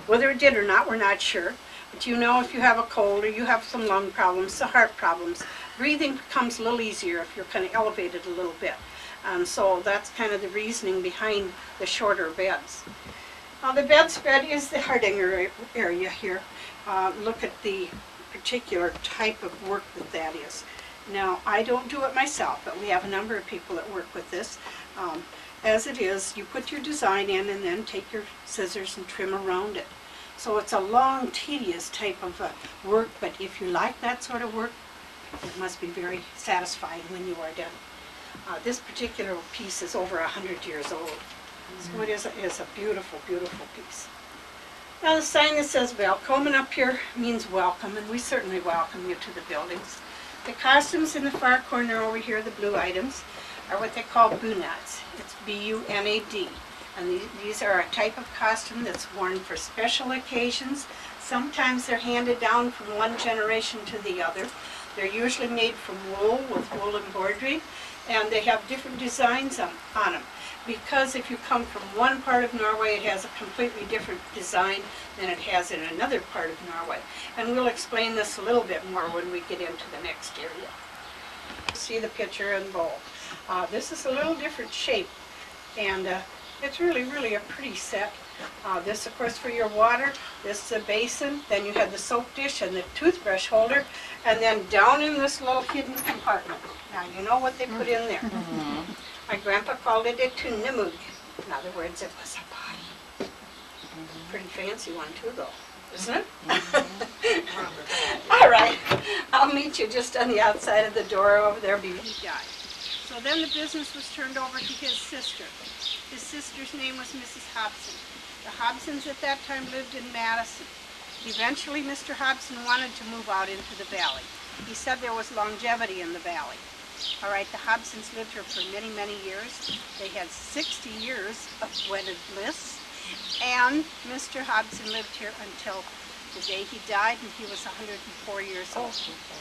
Whether it did or not, we're not sure. But you know, if you have a cold or you have some lung problems, some heart problems, breathing becomes a little easier if you're kind of elevated a little bit. So that's kind of the reasoning behind the shorter beds. The bedspread is the Hardanger area here. Look at the particular type of work that is. Now, I don't do it myself, but we have a number of people that work with this. As it is, you put your design in and then take your scissors and trim around it. So it's a long, tedious type of work, but if you like that sort of work, it must be very satisfying when you are done. This particular piece is over 100 years old. So it is a beautiful, beautiful piece. Now the sign that says "Velkommen" up here means welcome, and we certainly welcome you to the buildings. The costumes in the far corner over here, the blue items, are what they call bunads. It's B-U-N-A-D. And these are a type of costume that's worn for special occasions. Sometimes they're handed down from one generation to the other. They're usually made from wool with wool embroidery, and they have different designs on them. Because if you come from one part of Norway, it has a completely different design than it has in another part of Norway. And we'll explain this a little bit more when we get into the next area. See the picture in bold. This is a little different shape, and it's really, really a pretty set. This, of course, for your water. This is a basin. Then you have the soap dish and the toothbrush holder. And then down in this little hidden compartment. Now, you know what they put in there. My grandpa called it a tunnemug. In other words, it was a potty. Pretty fancy one, too, though. Isn't it? All right. I'll meet you just on the outside of the door over there before he died. So then the business was turned over to his sister. His sister's name was Mrs. Hobson. The Hobsons at that time lived in Madison. Eventually, Mr. Hobson wanted to move out into the valley. He said there was longevity in the valley. All right, the Hobsons lived here for many, many years. They had 60 years of wedded bliss. And Mr. Hobson lived here until the day he died, and he was 104 years old.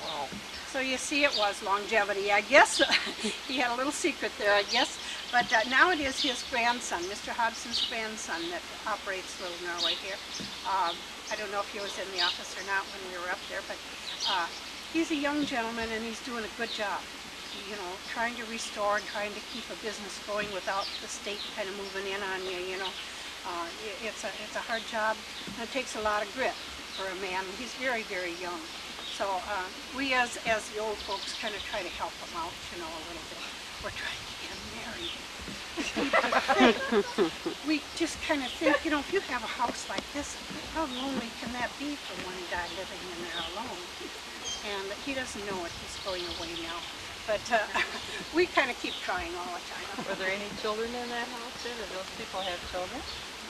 Wow. So you see, it was longevity. I guess he had a little secret there, I guess. But now it is his grandson, Mr. Hobson's grandson, that operates Little Norway here. I don't know if he was in the office or not when we were up there, but he's a young gentleman, and he's doing a good job. You know, trying to restore and trying to keep a business going without the state kind of moving in on you, you know. It's a hard job, and it takes a lot of grit for a man. He's very, very young. So we as the old folks kind of try to help him out, you know, a little bit. We're trying to get him married. We just kind of think, you know, if you have a house like this, how lonely can that be for one guy living in there alone? And he doesn't know it. He's going away now. But we kind of keep trying all the time. Were there any children in that house then? Did those people have children?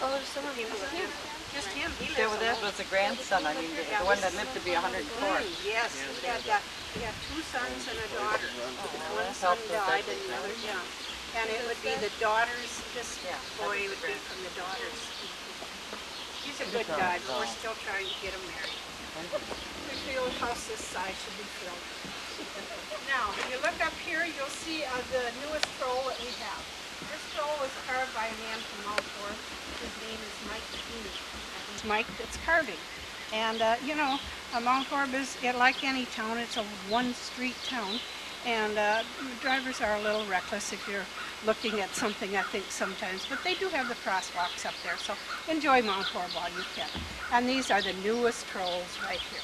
Oh, there's some of you with him. Just him. He There lives was, that alone. was a grandson, I mean, the one that lived to be 104. Yes, he had two sons and a daughter. One son died and the other, yeah. And it would be the daughters, this boy would be from the daughters. He's a good guy, but we're still trying to get him married. We feel a house this size should be filled. Now, if you look up here, you'll see the newest troll that we have. This troll was carved by a man from Mount Worth. His name is Mike Keeney. It's Mike that's carving. And, you know, Mount Orb is, like any town, it's a one-street town. And drivers are a little reckless if you're looking at something, I think, sometimes. But they do have the crosswalks up there, so enjoy Mount Orb while you can. And these are the newest trolls right here.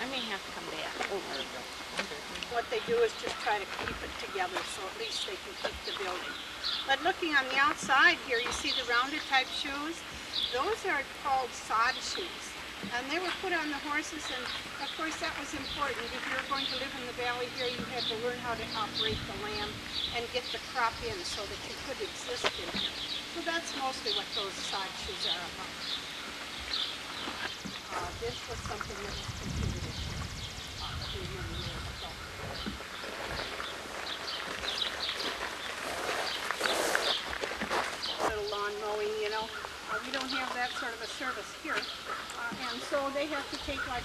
I may have to come back. What they do is just try to keep it together, so at least they can keep the building. But looking on the outside here, you see the rounded type shoes? Those are called sod shoes. And they were put on the horses, and of course that was important. If you were going to live in the valley here, you had to learn how to operate the land and get the crop in so that you could exist in here. So that's mostly what those sod shoes are about. This was something that was contributed a few many years ago. Little lawn mowing, you know. sort of a service here, and so they have to take like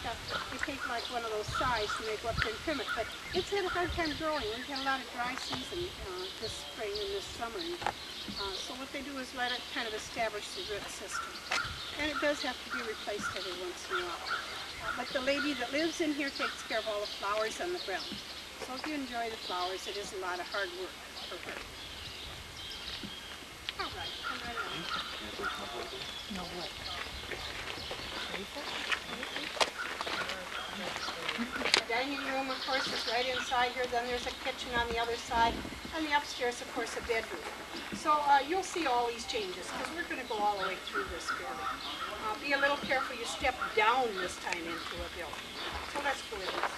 one of those size and they go up there and trim it. But it's had a hard time growing. We've had a lot of dry season this spring and this summer. So what they do is let it kind of establish the root system, and it does have to be replaced every once in a while. But the lady that lives in here takes care of all the flowers on the ground. So if you enjoy the flowers, it is a lot of hard work for her. All right, come right on. No, what? The dining room, of course, is right inside here. Then there's a kitchen on the other side. And the upstairs, of course, a bedroom. So you'll see all these changes because we're going to go all the way through this building. Be a little careful you step down this time into a building. So let's go in this.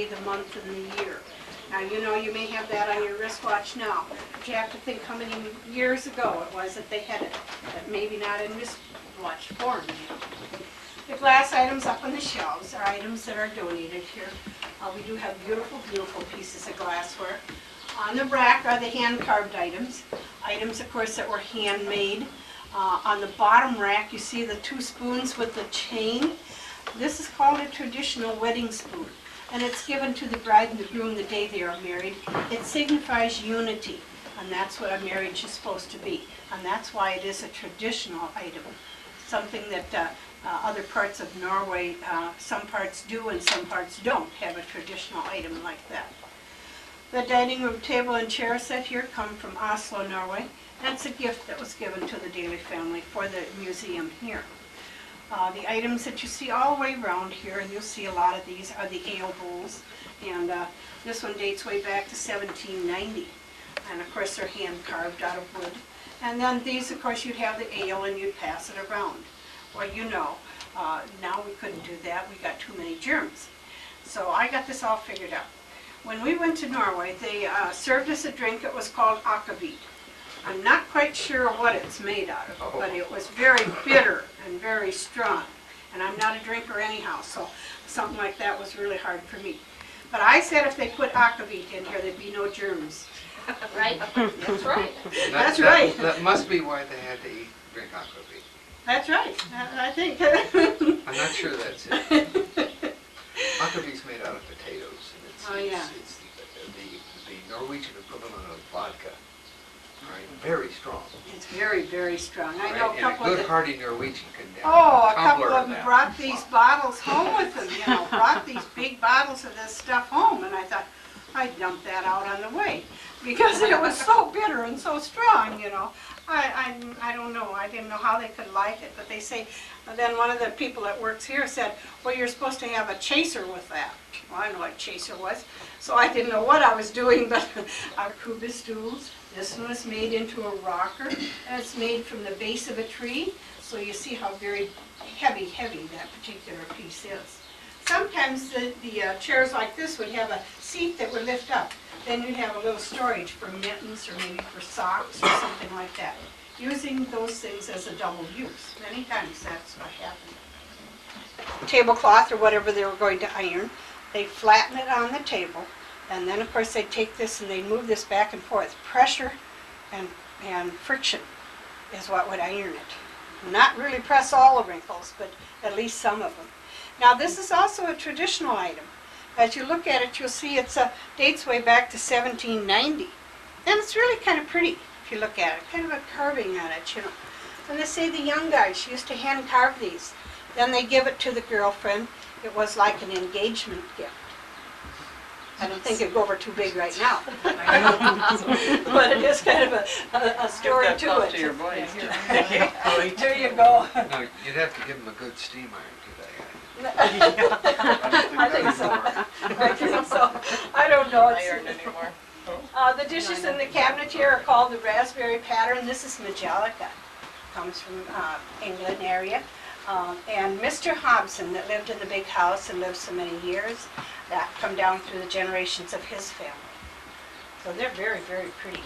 The month and the year. Now, you know, you may have that on your wristwatch now, but you have to think how many years ago it was that they had it, but maybe not in wristwatch form. The glass items up on the shelves are items that are donated here. We do have beautiful, beautiful pieces of glassware. On the rack are the hand-carved items. Items, of course, that were handmade. On the bottom rack, you see the 2 spoons with the chain. This is called a traditional wedding spoon, and it's given to the bride and the groom the day they are married. It signifies unity, and that's what a marriage is supposed to be. And that's why it is a traditional item, something that other parts of Norway, some parts do and some parts don't have a traditional item like that. The dining room table and chair set here come from Oslo, Norway. That's a gift that was given to the Daly family for the museum here. The items that you see all the way around here, and you'll see a lot of these, are the ale bowls. And this one dates way back to 1790. And of course they're hand carved out of wood. And then these, of course, you'd have the ale and you'd pass it around. Well, you know, now we couldn't do that. We got too many germs. So I got this all figured out. When we went to Norway, they served us a drink that was called akavit. I'm not quite sure what it's made out of, but it was very bitter and very strong. And I'm not a drinker anyhow, so something like that was really hard for me. But I said if they put akavit in here, there'd be no germs. Right? That's right. That's right. That must be why they had to drink aquavit. That's right. I think. I'm not sure that's it. Aquavit's made out of potatoes, and it's the Norwegian equivalent of vodka. Right, very strong. It's very, very strong. I Right, know a couple of good hearty Norwegian can a couple of them brought these bottles home with them. You know, brought these big bottles of this stuff home, and I thought I'd dump that out on the way because it was so bitter and so strong. You know, I don't know. I didn't know how they could like it, but they say. Then one of the people that works here said, "Well, you're supposed to have a chaser with that." Well, I know what a chaser was, so I didn't know what I was doing. But our kuba stools. This one was made into a rocker, and it's made from the base of a tree, so you see how very heavy that particular piece is. Sometimes the chairs like this would have a seat that would lift up. Then you'd have a little storage for mittens or maybe for socks or something like that. Using those things as a double use. Many times that's what happened. Tablecloth or whatever they were going to iron, they flatten it on the table. And then, of course, they take this and they move this back and forth. Pressure and friction is what would iron it. Not really press all the wrinkles, but at least some of them. Now, this is also a traditional item. As you look at it, you'll see it dates way back to 1790. And it's really kind of pretty if you look at it. Kind of a carving on it, you know. And they say the young guys used to hand carve these. Then they give it to the girlfriend. It was like an engagement gift. I don't think it'd go over too big right now. But it is kind of a story to it. To your voice. There you go. No, you'd have to give them a good steam iron to that. I think so. I think so. I don't know. The dishes in the cabinet here are called the raspberry pattern. This is Majolica. Comes from England area. And Mr. Hobson, that lived in the big house and lived so many years, that come down through the generations of his family. So they're very, very pretty.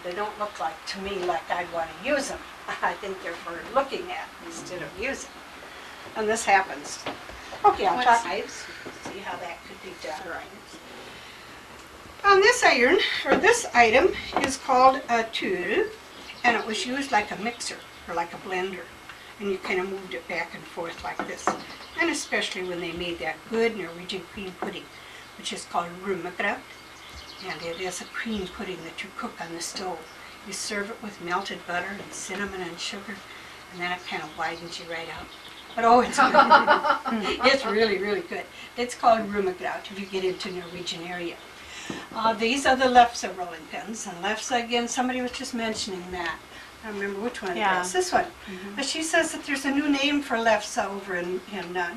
They don't look like, to me, like I'd want to use them. I think they're for looking at instead of using. And this happens. Okay, I'll talk knives. See how that could be done. This iron, or this item, is called a tool, and it was used like a mixer or like a blender, and you kind of moved it back and forth like this. And especially when they made that good Norwegian cream pudding, which is called rummegrøt, and it is a cream pudding that you cook on the stove. You serve it with melted butter and cinnamon and sugar, and then it kind of widens you right out. But oh, it's good. It's really, really good. It's called rummegrøt if you get into Norwegian area. These are the Lefse rolling pins, and Lefse, again, somebody was just mentioning that. I don't remember which one it was. This one. But she says that there's a new name for Lefse over in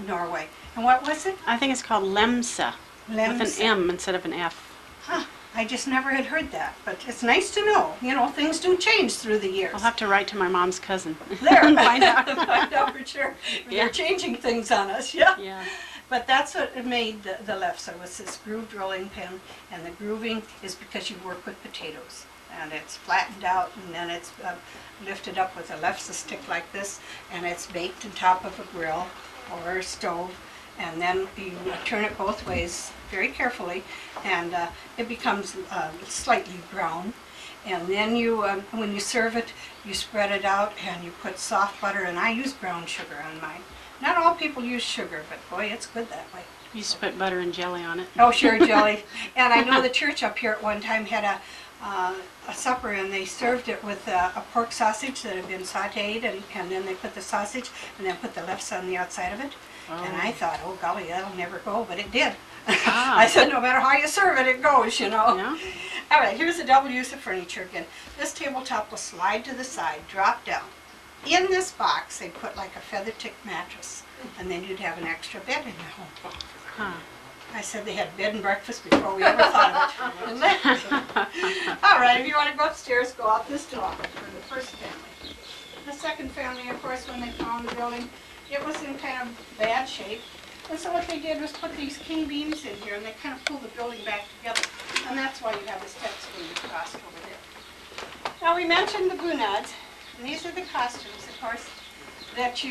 Norway. And what was it? I think it's called lemse, Lemse. with an M instead of an F. Huh. I just never had heard that, but it's nice to know. You know, things do change through the years. I'll have to write to my mom's cousin. There, and find out. find out for sure. Yeah. They're changing things on us, yeah. Yeah. But that's what it made the Lefse, was this grooved rolling pin, and the grooving is because you work with potatoes. And it's flattened out, and then it's lifted up with a Lefse stick like this, and it's baked on top of a grill or a stove, and then you turn it both ways very carefully, and it becomes slightly brown. And then you, when you serve it, you spread it out, and you put soft butter, and I use brown sugar on mine. Not all people use sugar, but boy, it's good that way. You used to put butter and jelly on it. Oh, sure, jelly. And I know the church up here at one time had a supper, and they served it with a pork sausage that had been sauteed, and then they put the sausage and then put the lefse on the outside of it. Oh. And I thought, oh golly, that'll never go, but it did. Ah. I said, no matter how you serve it, it goes, you know. Yeah. All right, here's a double use of furniture again. This tabletop will slide to the side, drop down. In this box, they put like a feather-tick mattress, and then you'd have an extra bed in your home. Huh. I said they had bed and breakfast before we ever thought of it. All right, if you want to go upstairs, go out this door for the first family. The second family, of course, when they found the building, it was in kind of bad shape. And so what they did was put these king beams in here, and they kind of pulled the building back together. And that's why you have the steps going across over there. Now, we mentioned the bunads. And these are the costumes, of course, that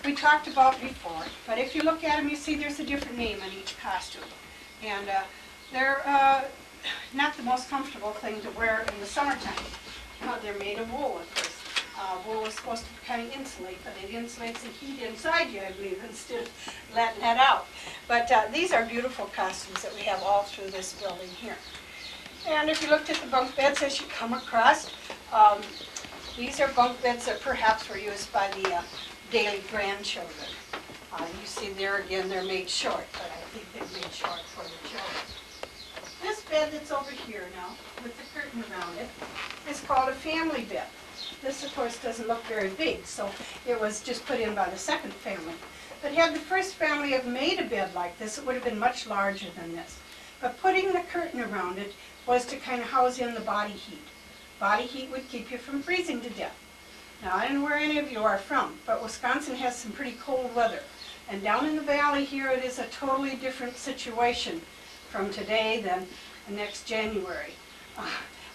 we talked about before. But if you look at them, you see there's a different name on each costume. And they're not the most comfortable thing to wear in the summertime. They're made of wool, of course. Wool is supposed to kind of insulate, but it insulates the heat inside you, I believe, instead of letting that out. But these are beautiful costumes that we have all through this building here. And if you looked at the bunk beds as you come across, these are bunk beds that perhaps were used by the daily grandchildren. You see there again, they're made short, but I think they're made short for the children. This bed that's over here now, with the curtain around it, is called a family bed. This, of course, doesn't look very big, so it was just put in by the second family. But had the first family have made a bed like this, it would have been much larger than this. But putting the curtain around it was to kind of house in the body heat. Body heat would keep you from freezing to death. Now, I don't know where any of you are from, but Wisconsin has some pretty cold weather. And down in the valley here, it is a totally different situation from today than next January.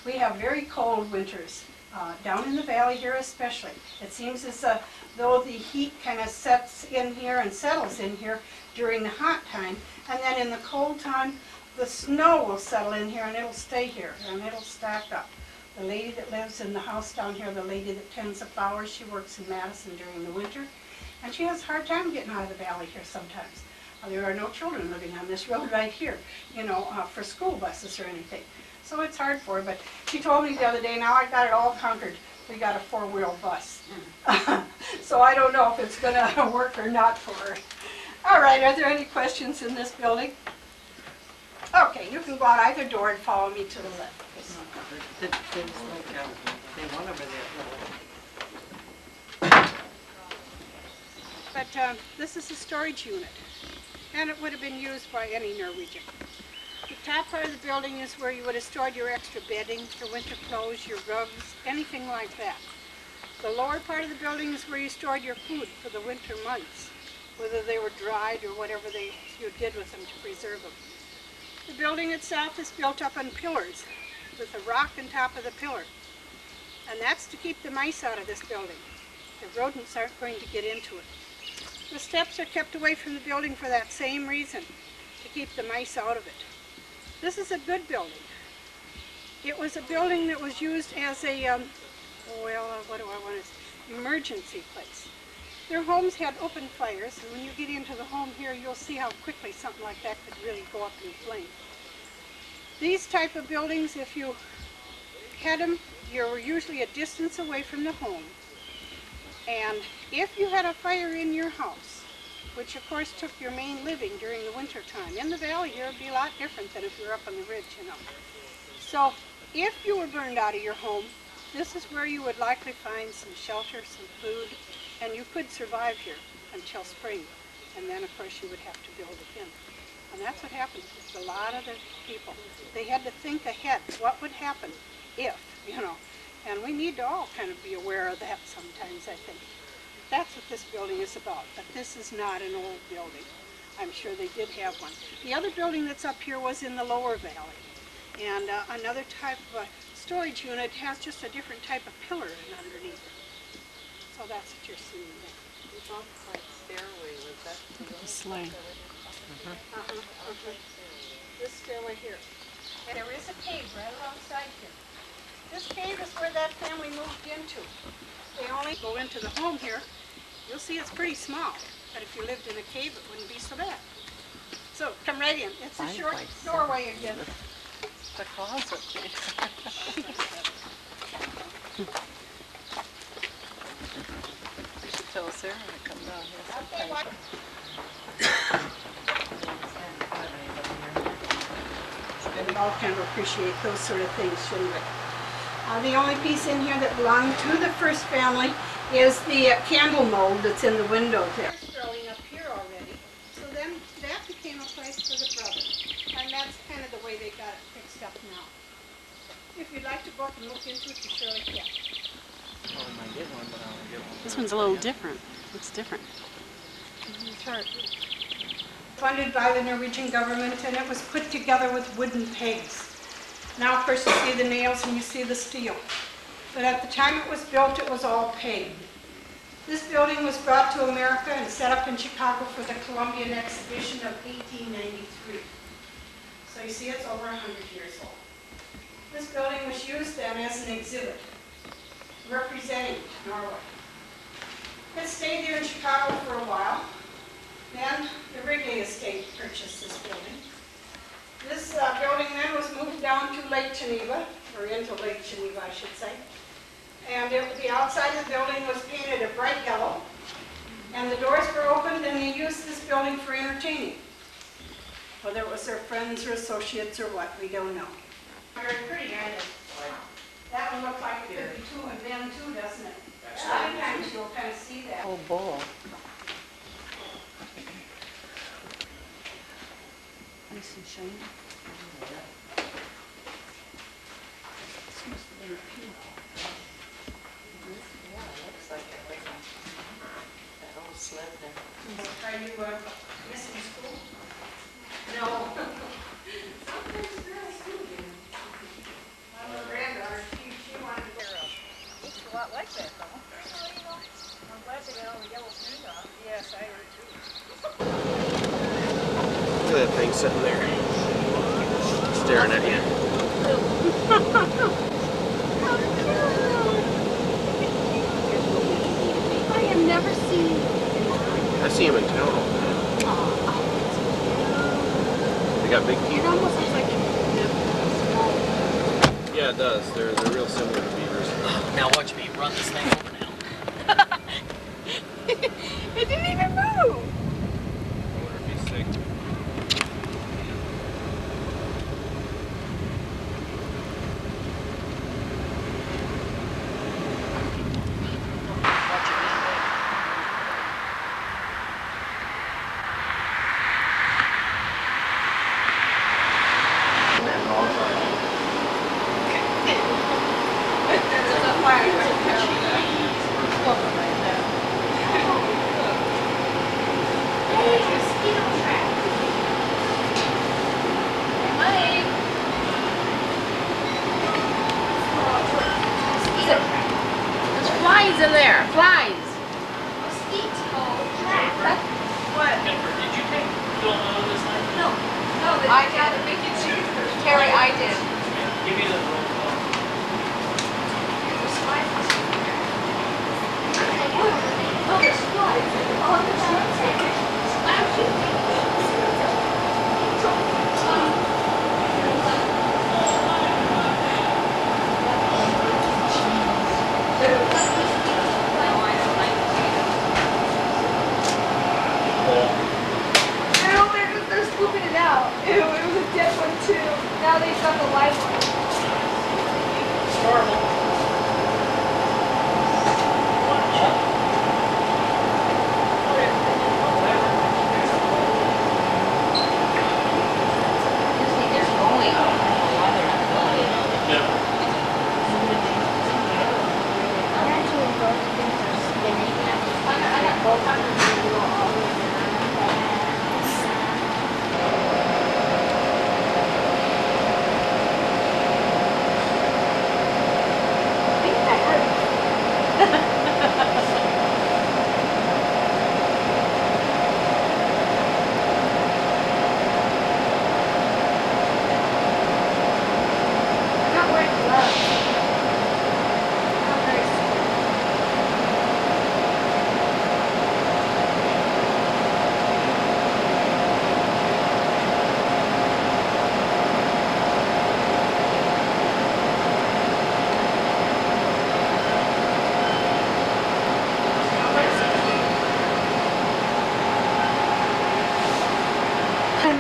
We have very cold winters, down in the valley here especially. It seems as though the heat kind of sets in here and settles in here during the hot time, and then in the cold time, the snow will settle in here and it'll stay here and it'll stack up. The lady that lives in the house down here, the lady that tends the flowers, she works in Madison during the winter, and she has a hard time getting out of the valley here sometimes. There are no children living on this road right here, you know, for school buses or anything. So it's hard for her, but she told me the other day, now I got it all conquered. We got a four-wheel bus. So I don't know if it's going to work or not for her. All right, are there any questions in this building? Okay, you can go out either door and follow me to the left. There's like one over there. But this is a storage unit, and it would have been used by any Norwegian. The top part of the building is where you would have stored your extra bedding, your winter clothes, your rugs, anything like that. The lower part of the building is where you stored your food for the winter months, whether they were dried or whatever you did with them to preserve them. The building itself is built up on pillars with a rock on top of the pillar. And that's to keep the mice out of this building. The rodents aren't going to get into it. The steps are kept away from the building for that same reason, to keep the mice out of it. This is a good building. It was a building that was used as a, what do I want to say, emergency place. Their homes had open fires, and when you get into the home here, you'll see how quickly something like that could really go up in flame. These type of buildings, if you had them, you were usually a distance away from the home. And if you had a fire in your house, which of course took your main living during the winter time, in the valley here it would be a lot different than if you're up on the ridge, you know. So if you were burned out of your home, this is where you would likely find some shelter, some food, and you could survive here until spring. And then of course you would have to build again. And that's what happens with a lot of the people. They had to think ahead, what would happen if, you know. And we need to all kind of be aware of that sometimes, I think. That's what this building is about, but this is not an old building. I'm sure they did have one. The other building that's up here was in the lower valley. And another type of storage unit has just a different type of pillar underneath it. So that's what you're seeing there. It's on like stairway, was that the sleigh. This stairway here. And there is a cave right alongside here. This cave is where that family moved into. They only go into the home here. You'll see it's pretty small, but if you lived in a cave, it wouldn't be so bad. So come right in. It's a short doorway again. The closet. You should tell Sarah to come down here sometime. We all kind of appreciate those sort of things, shouldn't we? The only piece in here that belonged to the first family is the candle mold that's in the window there. It's growing up here already, so then that became a place for the brother. And that's kind of the way they got it fixed up now. If you'd like to go up and look into it, you surely can. Oh, I might get one, but I don't get one. This one's a little different. It's different. It's hard. Funded by the Norwegian government, and it was put together with wooden pegs. Now, of course, you see the nails and you see the steel. But at the time it was built, it was all pegged. This building was brought to America and set up in Chicago for the Columbian Exhibition of 1893. So you see, it's over 100 years old. This building was used then as an exhibit, representing Norway. It stayed there in Chicago for a while. Then the Wrigley estate purchased this building. This building then was moved down to Lake Geneva, or into Lake Geneva, I should say. And the outside of the building was painted a bright yellow, and the doors were opened, and they used this building for entertaining. Whether it was their friends or associates or what, we don't know. Very pretty, ain't it? That one looks like it could be two of them too, doesn't it? Sometimes you'll kind of see that. Oh, boy. Nice and shiny. Yeah, it looks like it. That old sled there. Are you missing school? No. Sometimes girls do. My little granddaughter, she wanted to wear a... Looks a lot like that, though. I'm glad they got all the yellow paint off. Yes, I heard too. Look at that thing sitting there, staring at you. I have never seen. I see him in town all the time. They got big teeth. It almost looks like it's Yeah, it does. They're real similar to beavers. Now watch me run this thing over now. It didn't even move. I wonder if he's sick. Flies in there, flies. What? Did you take film of this thing? No, I got to make it cheap. I did. Give me the roll call. Oh, there's slides. Oh, there's They're scooping it out. Ew, it was a dead one too. Now they've got the live one. Horrible.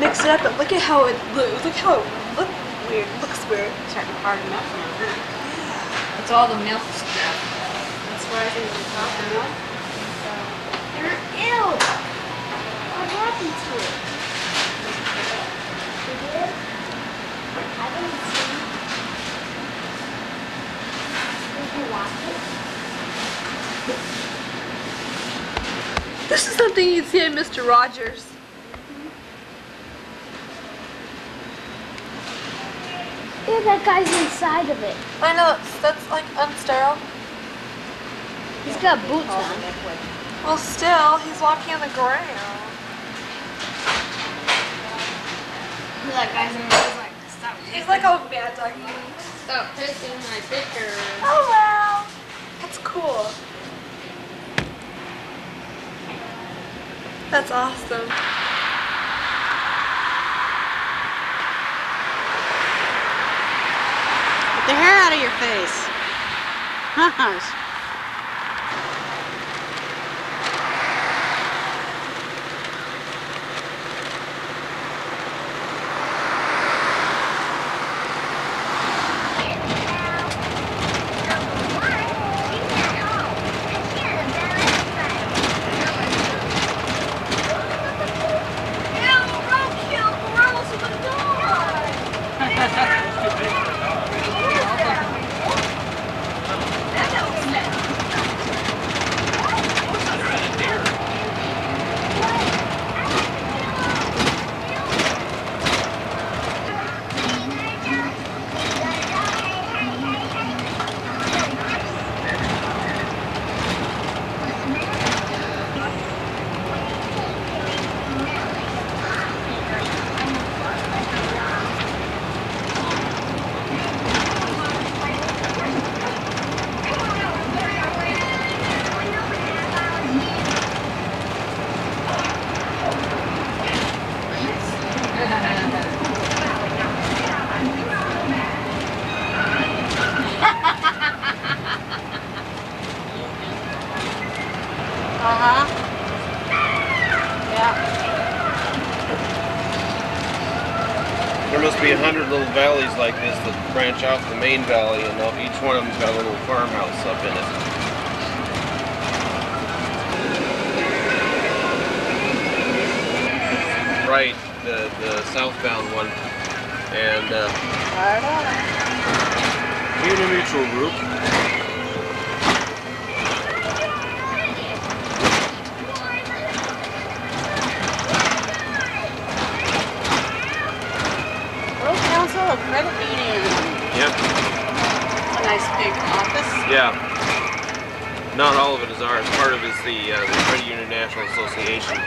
Mix it up, but look at how it looks. Look how it weird. Looks weird. Starting to harden up now, huh? It's all the milk stuff. That's rising to the top of the milk. Ew! What happened to it? It did? I didn't see it. Did you watch it? This is something you'd see at Mr. Rogers. Ew, that guy's inside of it. I know, that's like unsterile. He's got boots on. Well, still, he's walking on the ground. That guy's in there like, stop. He's like a bad doggy. Stop taking my picture. Oh wow, that's cool. That's awesome. Get the hair out of your face. Hush. There must be 100 little valleys like this that branch off the main valley, and each one of them's got a little farmhouse up in it. Right, the southbound one. And being a mutual group. A credit union. Yep. It's a nice big office. Yeah. Not all of it is ours. Part of it is the Credit Union National Association.